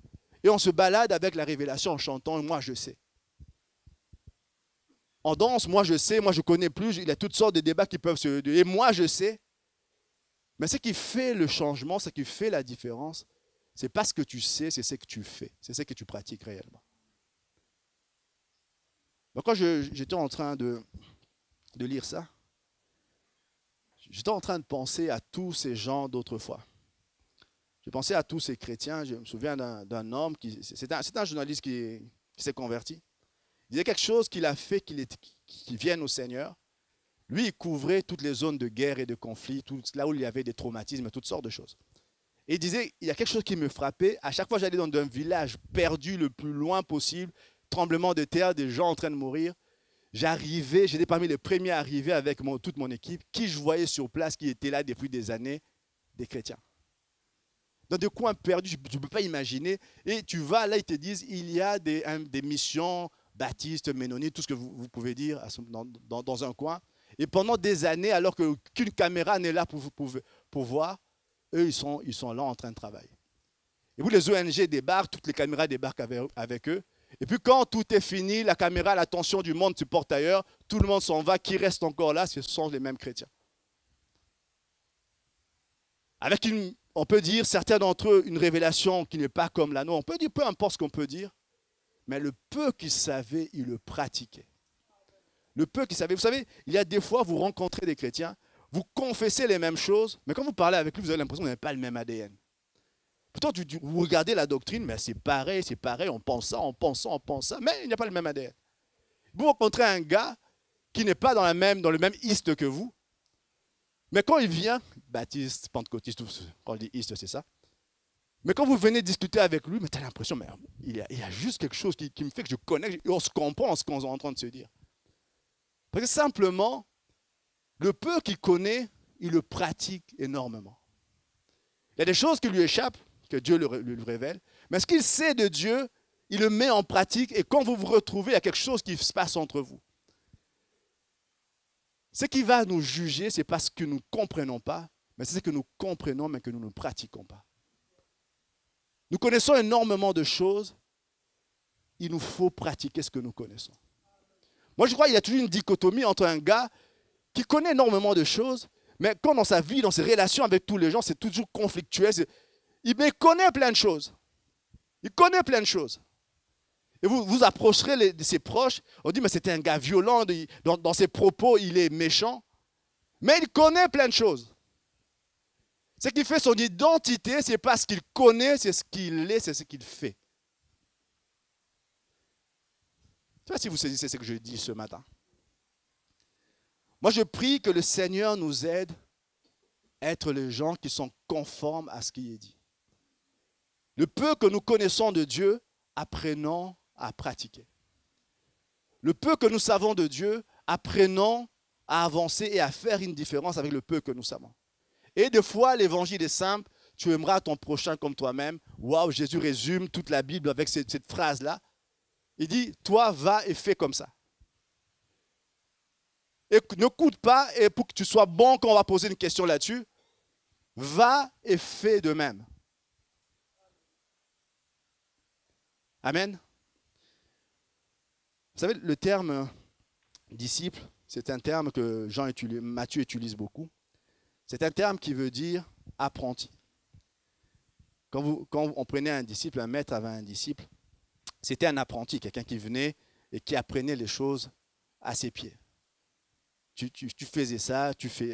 et on se balade avec la révélation en chantant « Moi, je sais ». En danse, moi, je sais, moi, je connais plus. Il y a toutes sortes de débats qui peuvent se... Et moi, je sais. Mais ce qui fait le changement, ce qui fait la différence, ce n'est pas ce que tu sais, c'est ce que tu fais. C'est ce que tu pratiques réellement. Donc, quand j'étais en train de lire ça, j'étais en train de penser à tous ces gens d'autrefois. Je pensais à tous ces chrétiens. Je me souviens d'un homme, c'est un journaliste qui s'est converti. Il disait quelque chose qu'il a fait, qu'il vienne au Seigneur. Lui, il couvrait toutes les zones de guerre et de conflit, là où il y avait des traumatismes, toutes sortes de choses. Et il disait, il y a quelque chose qui me frappait. À chaque fois que j'allais dans un village perdu le plus loin possible, tremblement de terre, des gens en train de mourir, j'étais parmi les premiers à arriver avec toute mon équipe, qui je voyais sur place, qui était là depuis des années, des chrétiens. Dans des coins perdus, je ne peux pas imaginer. Et tu vas, là, ils te disent, il y a des missions baptistes, ménonites, tout ce que vous pouvez dire dans un coin. Et pendant des années, alors qu'une caméra n'est là pour voir, eux, ils sont là en train de travailler. Et vous, les ONG débarquent, toutes les caméras débarquent avec eux. Et puis quand tout est fini, la caméra, l'attention du monde se porte ailleurs, tout le monde s'en va, qui reste encore là, ce sont les mêmes chrétiens. Avec on peut dire, certains d'entre eux, une révélation qui n'est pas comme la nôtre. On peut dire peu importe ce qu'on peut dire, mais le peu qu'ils savaient, ils le pratiquaient. Le peu qu'ils savaient. Vous savez, il y a des fois, vous rencontrez des chrétiens, vous confessez les mêmes choses, mais quand vous parlez avec lui, vous avez l'impression que vous n'avez pas le même ADN. Pourtant, vous regardez la doctrine, mais c'est pareil, on pense ça, mais il n'y a pas le même ADN. Vous rencontrez un gars qui n'est pas dans le même iste que vous, mais quand il vient, baptiste, pentecôtiste, quand on dit iste, c'est ça, mais quand vous venez discuter avec lui, tu as l'impression, mais il y a juste quelque chose qui me fait que je connais, on se comprend ce qu'on est en train de se dire. Parce que simplement, le peu qu'il connaît, il le pratique énormément. Il y a des choses qui lui échappent, que Dieu lui révèle, mais ce qu'il sait de Dieu, il le met en pratique et quand vous vous retrouvez, il y a quelque chose qui se passe entre vous. Ce qui va nous juger, ce n'est pas ce que nous ne comprenons pas, mais c'est ce que nous comprenons, mais que nous ne pratiquons pas. Nous connaissons énormément de choses, il nous faut pratiquer ce que nous connaissons. Moi, je crois qu'il y a toujours une dichotomie entre un gars qui connaît énormément de choses, mais quand dans sa vie, dans ses relations avec tous les gens, c'est toujours conflictuel. Il connaît plein de choses. Il connaît plein de choses. Et vous approcherez ses proches, on dit, mais c'était un gars violent, dans ses propos, il est méchant. Mais il connaît plein de choses. Ce qui fait son identité, ce n'est pas ce qu'il connaît, c'est ce qu'il est, c'est ce qu'il fait. Je ne sais pas si vous saisissez ce que je dis ce matin. Moi, je prie que le Seigneur nous aide à être les gens qui sont conformes à ce qui est dit. Le peu que nous connaissons de Dieu, apprenons à pratiquer. Le peu que nous savons de Dieu, apprenons à avancer et à faire une différence avec le peu que nous savons. Et des fois, l'évangile est simple. Tu aimeras ton prochain comme toi-même. Waouh, Jésus résume toute la Bible avec cette phrase-là. Il dit, toi, va et fais comme ça. Et ne coûte pas, et pour que tu sois bon quand on va poser une question là-dessus, va et fais de même. Amen. Vous savez, le terme disciple, c'est un terme que Matthieu utilise beaucoup. C'est un terme qui veut dire apprenti. Quand on prenait un disciple, un maître avait un disciple, c'était un apprenti, quelqu'un qui venait et qui apprenait les choses à ses pieds. Tu faisais ça,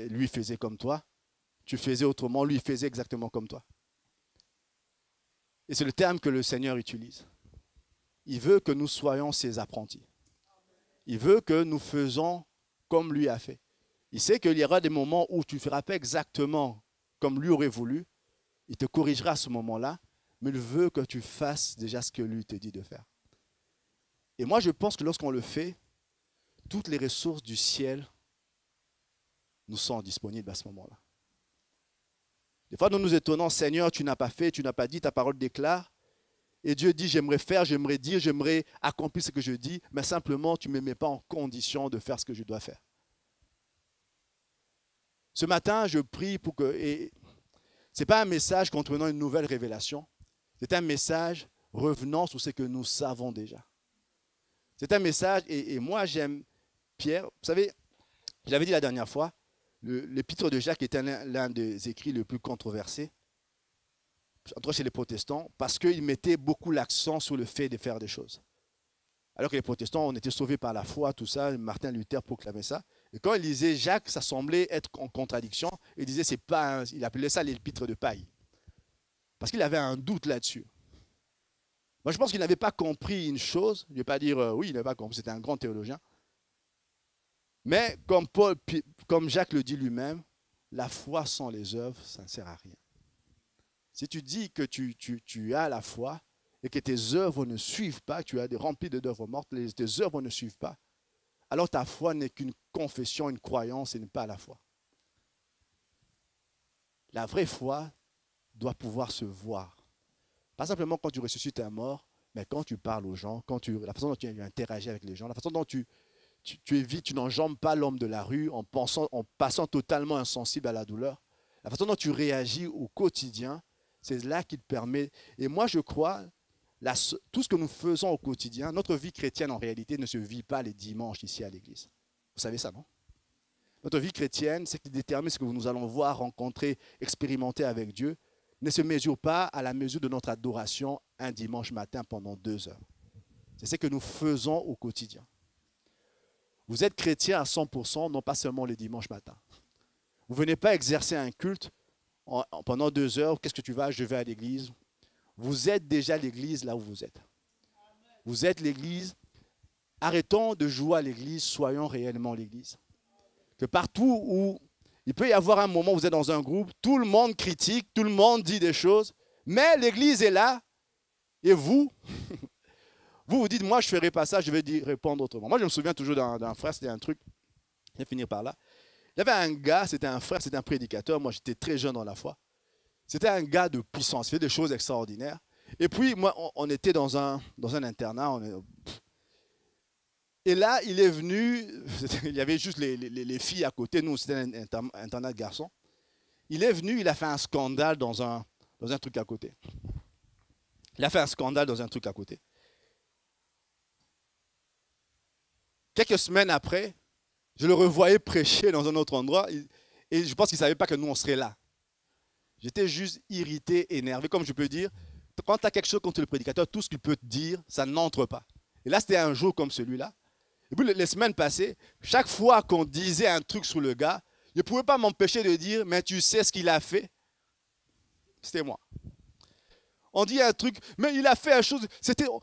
lui faisait comme toi. Tu faisais autrement, lui faisait exactement comme toi. Et c'est le terme que le Seigneur utilise. Il veut que nous soyons ses apprentis. Il veut que nous faisons comme lui a fait. Il sait qu'il y aura des moments où tu ne feras pas exactement comme lui aurait voulu. Il te corrigera à ce moment-là, mais il veut que tu fasses déjà ce que lui te dit de faire. Et moi, je pense que lorsqu'on le fait, toutes les ressources du ciel nous sont disponibles à ce moment-là. Des fois, nous nous étonnons, Seigneur, tu n'as pas fait, tu n'as pas dit, ta parole déclare. Et Dieu dit, j'aimerais faire, j'aimerais dire, j'aimerais accomplir ce que je dis, mais simplement, tu ne me mets pas en condition de faire ce que je dois faire. Ce matin, je prie pour que... Ce n'est pas un message contenant une nouvelle révélation. C'est un message revenant sur ce que nous savons déjà. C'est un message, et moi j'aime Pierre. Vous savez, je l'avais dit la dernière fois, l'épître de Jacques était l'un des écrits les plus controversés, entre chez les protestants, parce qu'il mettait beaucoup l'accent sur le fait de faire des choses. Alors que les protestants, on était sauvés par la foi, tout ça, Martin Luther proclamait ça. Et quand il lisait Jacques, ça semblait être en contradiction. Il disait, c'est pas il appelait ça l'épître de paille. Parce qu'il avait un doute là-dessus. Moi, je pense qu'il n'avait pas compris une chose. Je ne vais pas dire, oui, il n'avait pas compris, c'était un grand théologien. Mais comme Jacques le dit lui-même, la foi sans les œuvres, ça ne sert à rien. Si tu dis que tu as la foi et que tes œuvres ne suivent pas, que tu as des remplis d'œuvres mortes, tes œuvres ne suivent pas, alors ta foi n'est qu'une confession, une croyance et n'est pas la foi. La vraie foi doit pouvoir se voir. Pas simplement quand tu ressuscites un mort, mais quand tu parles aux gens, la façon dont tu interagis avec les gens, la façon dont tu évites, tu n'enjambes pas l'homme de la rue en passant totalement insensible à la douleur. La façon dont tu réagis au quotidien, c'est là qui te permet. Et moi, je crois, tout ce que nous faisons au quotidien, notre vie chrétienne en réalité ne se vit pas les dimanches ici à l'église. Vous savez ça, non? Notre vie chrétienne, ce qui détermine ce que nous allons voir, rencontrer, expérimenter avec Dieu, ne se mesure pas à la mesure de notre adoration un dimanche matin pendant 2 heures. C'est ce que nous faisons au quotidien. Vous êtes chrétien à 100%, non pas seulement les dimanches matins. Vous ne venez pas exercer un culte pendant 2 heures. Qu'est-ce que tu vas? Je vais à l'église. Vous êtes déjà l'église là où vous êtes. Vous êtes l'église. Arrêtons de jouer à l'église, soyons réellement l'église. Que partout où il peut y avoir un moment où vous êtes dans un groupe, tout le monde critique, tout le monde dit des choses, mais l'église est là et vous, vous dites, moi je ne ferai pas ça, je vais répondre autrement. Moi je me souviens toujours d'un frère, c'était un truc, je vais finir par là. Il y avait un gars, c'était un frère, c'était un prédicateur, moi j'étais très jeune dans la foi. C'était un gars de puissance, il fait des choses extraordinaires. Et puis moi, on était dans un internat, et là, il est venu, il y avait juste les filles à côté, nous c'était un internat de garçons. Il est venu, il a fait un scandale dans un truc à côté. Il a fait un scandale dans un truc à côté. Quelques semaines après, je le revoyais prêcher dans un autre endroit et je pense qu'il ne savait pas que nous, on serait là. J'étais juste irrité, énervé. Comme je peux dire, quand tu as quelque chose contre le prédicateur, tout ce qu'il peut te dire, ça n'entre pas. Et là, c'était un jour comme celui-là. Et puis les semaines passées, chaque fois qu'on disait un truc sur le gars, je ne pouvais pas m'empêcher de dire, mais tu sais ce qu'il a fait. C'était moi. On dit un truc, mais il a fait une chose.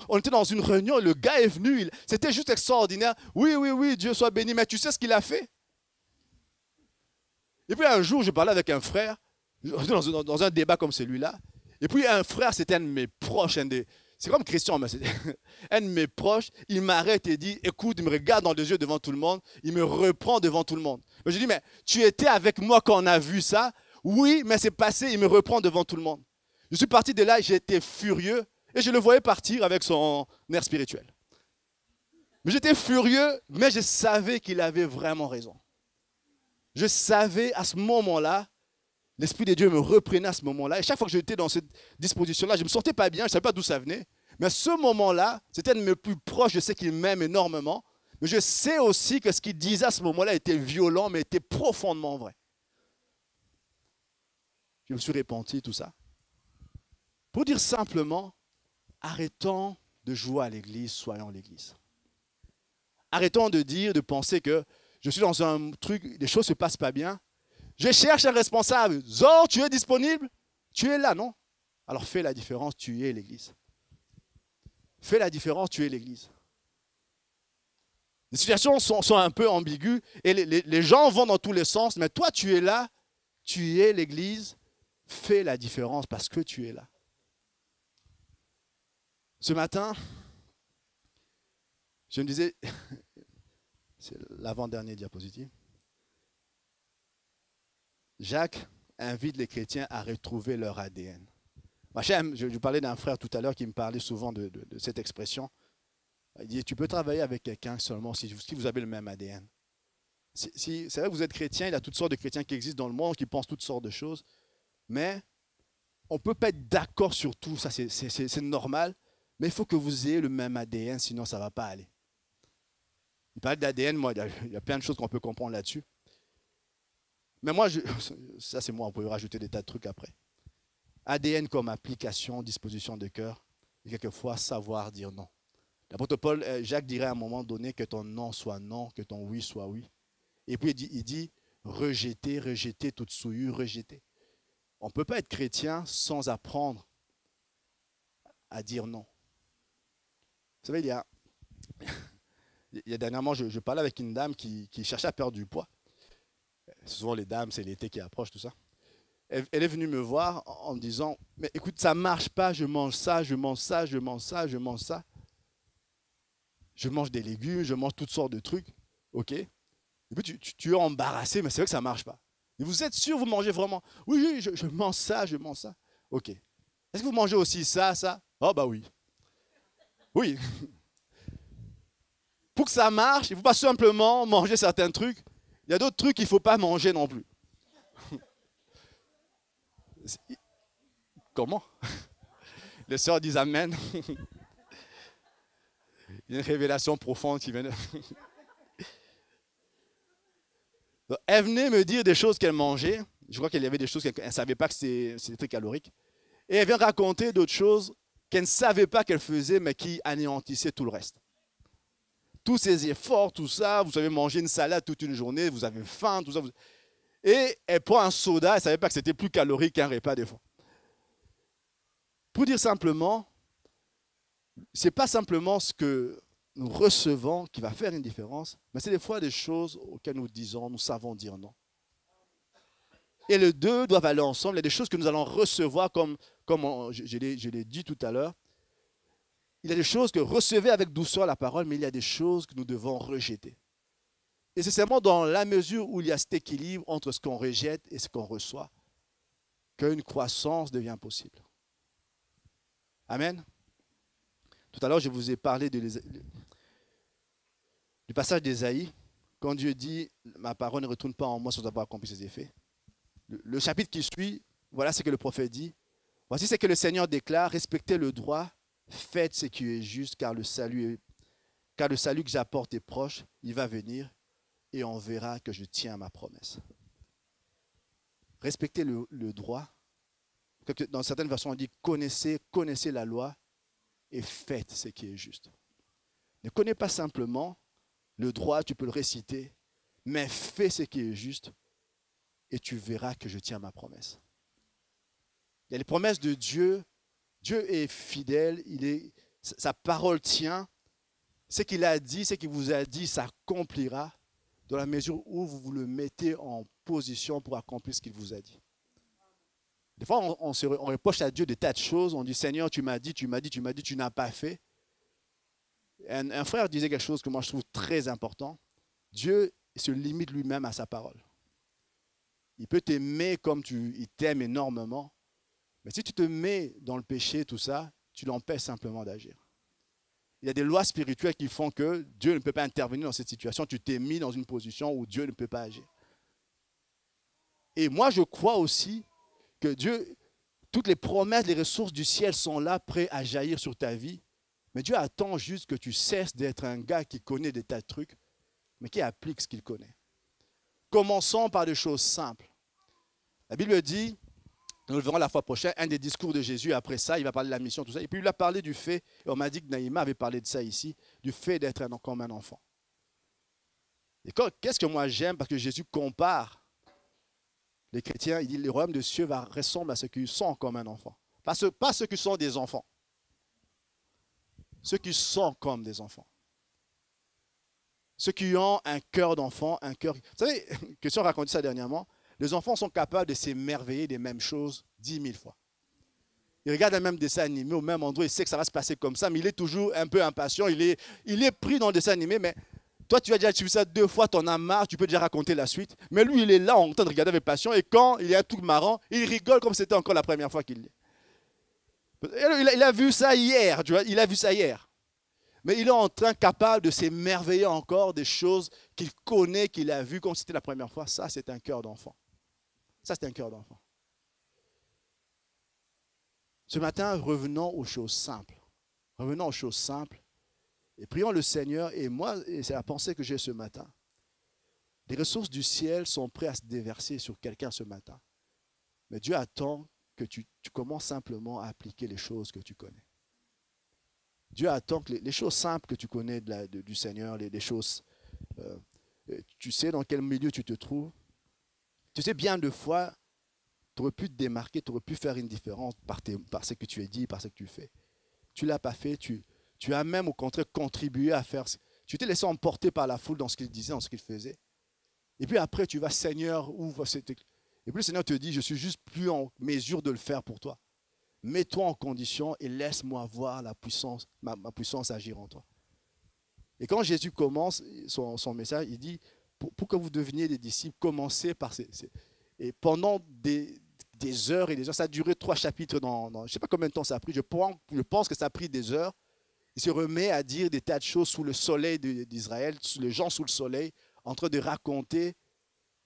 On était dans une réunion, le gars est venu, c'était juste extraordinaire. Oui, oui, oui, Dieu soit béni, mais tu sais ce qu'il a fait? Et puis un jour, je parlais avec un frère, dans un débat comme celui-là. Et puis un frère, c'était un de mes proches, c'est comme Christian, mais c'est un de mes proches, il m'arrête et dit, écoute, il me regarde dans les yeux devant tout le monde, il me reprend devant tout le monde. Mais je dis, mais tu étais avec moi quand on a vu ça? Oui, mais c'est passé, il me reprend devant tout le monde. Je suis parti de là, j'étais furieux et je le voyais partir avec son air spirituel. Mais j'étais furieux, mais je savais qu'il avait vraiment raison. Je savais à ce moment-là, l'Esprit de Dieu me reprenait à ce moment-là. Et chaque fois que j'étais dans cette disposition-là, je ne me sentais pas bien, je ne savais pas d'où ça venait. Mais à ce moment-là, c'était un de mes plus proches, je sais qu'il m'aime énormément. Mais je sais aussi que ce qu'il disait à ce moment-là était violent, mais était profondément vrai. Je me suis repenti, tout ça. Pour dire simplement, arrêtons de jouer à l'église, soyons l'église. Arrêtons de dire, de penser que je suis dans un truc, les choses ne se passent pas bien. Je cherche un responsable. Zor, tu es disponible? Tu es là, non? Alors fais la différence, tu es l'église. Fais la différence, tu es l'église. Les situations sont un peu ambiguës et les gens vont dans tous les sens, mais toi tu es là, tu es l'église. Fais la différence parce que tu es là. Ce matin, je me disais, c'est l'avant-dernière diapositive, Jacques invite les chrétiens à retrouver leur ADN. Je parlais d'un frère tout à l'heure qui me parlait souvent de cette expression. Il dit, tu peux travailler avec quelqu'un seulement si vous avez le même ADN. C'est vrai que vous êtes chrétien, il y a toutes sortes de chrétiens qui existent dans le monde, qui pensent toutes sortes de choses, mais on ne peut pas être d'accord sur tout, ça c'est normal. Mais il faut que vous ayez le même ADN, sinon ça ne va pas aller. Il parle d'ADN, moi, il y a plein de choses qu'on peut comprendre là-dessus. Mais moi, ça c'est moi, on peut rajouter des tas de trucs après. ADN comme application, disposition de cœur, et quelquefois savoir dire non. L'apôtre Paul, Jacques dirait à un moment donné que ton non soit non, que ton oui soit oui. Et puis il dit rejeter, rejeter toute souillure, rejeter. On ne peut pas être chrétien sans apprendre à dire non. Vous savez, il y a dernièrement, je parlais avec une dame qui cherchait à perdre du poids. Souvent, les dames, c'est l'été qui approche, tout ça. Elle est venue me voir en me disant, mais écoute, ça ne marche pas, je mange ça, je mange ça, je mange ça, je mange ça. Je mange des légumes, je mange toutes sortes de trucs. OK. Et puis, tu es embarrassé, mais c'est vrai que ça ne marche pas. Et vous êtes sûr, vous mangez vraiment? Oui, oui, je mange ça, je mange ça. OK. Est-ce que vous mangez aussi ça, ça? Oh, bah oui. Oui. Pour que ça marche, il ne faut pas simplement manger certains trucs. Il y a d'autres trucs qu'il ne faut pas manger non plus. Comment? Les sœurs disent Amen. Il y a une révélation profonde qui vient de... Donc, elle venait me dire des choses qu'elle mangeait. Je crois qu'il y avait des choses qu'elle ne savait pas que c'était très calorique. Et elle vient raconter d'autres choses qu'elle ne savait pas qu'elle faisait, mais qui anéantissaient tout le reste. Tous ces efforts, tout ça, vous avez mangé une salade toute une journée, vous avez faim, tout ça. Et elle prend un soda, elle ne savait pas que c'était plus calorique qu'un repas des fois. Pour dire simplement, ce n'est pas simplement ce que nous recevons qui va faire une différence, mais c'est des fois des choses auxquelles nous disons, nous savons dire non. Et les deux doivent aller ensemble. Il y a des choses que nous allons recevoir, comme je l'ai dit tout à l'heure. Il y a des choses que recevez avec douceur la parole, mais il y a des choses que nous devons rejeter. Et c'est seulement dans la mesure où il y a cet équilibre entre ce qu'on rejette et ce qu'on reçoit qu'une croissance devient possible. Amen. Tout à l'heure, je vous ai parlé du passage d'Ésaïe, quand Dieu dit « Ma parole ne retourne pas en moi sans avoir accompli ses effets ». Le chapitre qui suit, voilà ce que le prophète dit. Voici ce que le Seigneur déclare, respectez le droit, faites ce qui est juste, car le salut que j'apporte est proche, il va venir, et on verra que je tiens à ma promesse. Respectez le droit. Dans certaines versions, on dit connaissez la loi et faites ce qui est juste. Ne connais pas simplement le droit, tu peux le réciter, mais fais ce qui est juste et tu verras que je tiens ma promesse. Il y a les promesses de Dieu. Dieu est fidèle, sa parole tient. Ce qu'il a dit, ce qu'il vous a dit, s'accomplira dans la mesure où vous le mettez en position pour accomplir ce qu'il vous a dit. Des fois, on reproche à Dieu des tas de choses. On dit, Seigneur, tu m'as dit, tu n'as pas fait. Un frère disait quelque chose que moi je trouve très important. Dieu se limite lui-même à sa parole. Il peut t'aimer comme il t'aime énormément. Mais si tu te mets dans le péché, tout ça, tu l'empêches simplement d'agir. Il y a des lois spirituelles qui font que Dieu ne peut pas intervenir dans cette situation. Tu t'es mis dans une position où Dieu ne peut pas agir. Et moi, je crois aussi que Dieu, toutes les promesses, les ressources du ciel sont là, prêtes à jaillir sur ta vie. Mais Dieu attend juste que tu cesses d'être un gars qui connaît des tas de trucs, mais qui applique ce qu'il connaît. Commençons par des choses simples. La Bible dit, nous le verrons la fois prochaine, un des discours de Jésus, après ça, il va parler de la mission, tout ça. Et puis il a parlé du fait, et on m'a dit que Naïma avait parlé de ça ici, du fait d'être comme un enfant. Et qu'est-ce que moi j'aime? Parce que Jésus compare les chrétiens, il dit, le royaume de cieux va ressembler à ceux qui sont comme un enfant. Pas ceux qui sont des enfants. Ceux qui sont comme des enfants. Ceux qui ont un cœur d'enfant, un cœur... Vous savez, Christian racontait ça dernièrement, les enfants sont capables de s'émerveiller des mêmes choses 10 000 fois. Ils regardent un même dessin animé au même endroit, il sait que ça va se passer comme ça, mais il est toujours un peu impatient, il est pris dans le dessin animé, mais toi tu as déjà vu ça 2 fois, tu en as marre, tu peux déjà raconter la suite. Mais lui, il est là en train de regarder avec passion, et quand il y a un truc marrant, il rigole comme c'était encore la première fois qu'il l'est. Il a vu ça hier, tu vois, il a vu ça hier. Mais il est en train, capable de s'émerveiller encore des choses qu'il connaît, qu'il a vues comme c'était la première fois. Ça, c'est un cœur d'enfant. Ça, c'est un cœur d'enfant. Ce matin, revenons aux choses simples. Revenons aux choses simples. Et prions le Seigneur. Et moi, et c'est la pensée que j'ai ce matin. Les ressources du ciel sont prêtes à se déverser sur quelqu'un ce matin. Mais Dieu attend que tu commences simplement à appliquer les choses que tu connais. Dieu attend que les choses simples que tu connais du Seigneur, les choses, tu sais dans quel milieu tu te trouves. Tu sais, bien de fois, tu aurais pu te démarquer, tu aurais pu faire une différence par ce que tu as dit, par ce que tu fais. Tu ne l'as pas fait, tu as même au contraire contribué à faire. Tu t'es laissé emporter par la foule dans ce qu'il disait, dans ce qu'il faisait. Et puis après, tu vas, Seigneur, ouvre cette... Et puis le Seigneur te dit, je suis juste plus en mesure de le faire pour toi. Mets-toi en condition et laisse-moi voir la puissance, ma puissance agir en toi. Et quand Jésus commence son message, il dit, pour que vous deveniez des disciples, commencez par et pendant des heures et des heures, ça a duré 3 chapitres je ne sais pas combien de temps ça a pris, je pense que ça a pris des heures. Il se remet à dire des tas de choses sous le soleil d'Israël, les gens sous le soleil, en train de raconter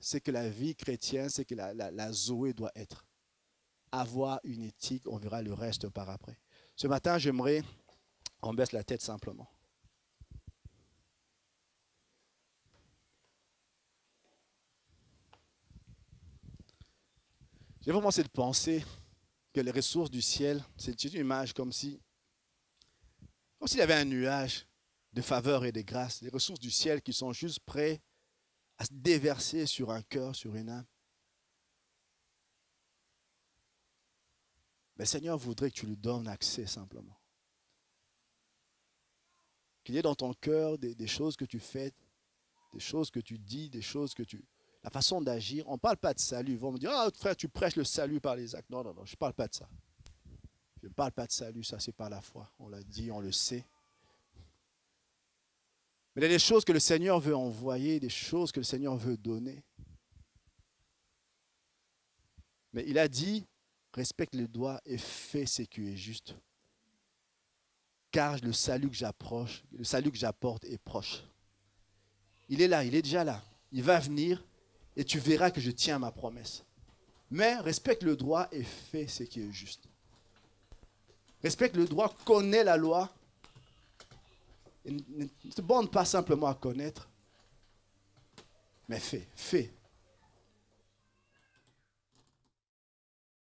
ce que la vie chrétienne, ce que la Zoé doit être. Avoir une éthique, on verra le reste par après. Ce matin, j'aimerais, on baisse la tête simplement. J'ai vraiment cette pensée que les ressources du ciel, c'est une image comme s'il y avait un nuage de faveur et de grâce, les ressources du ciel qui sont juste prêts à se déverser sur un cœur, sur une âme. Mais le Seigneur voudrait que tu lui donnes accès simplement. Qu'il y ait dans ton cœur des choses que tu fais, des choses que tu dis, des choses que tu... La façon d'agir, on ne parle pas de salut. Ils vont me dire, ah frère, tu prêches le salut par les actes. Non, non, non, je ne parle pas de ça. Je ne parle pas de salut, ça c'est par la foi. On l'a dit, on le sait. Mais il y a des choses que le Seigneur veut envoyer, des choses que le Seigneur veut donner. Mais il a dit, respecte les doigts et fais ce qui est juste. Car le salut que j'apporte est proche. Il est là, il est déjà là. Il va venir et tu verras que je tiens ma promesse. Mais respecte le droit et fais ce qui est juste. Respecte le droit, connais la loi. Et ne te borne pas simplement à connaître, mais fais.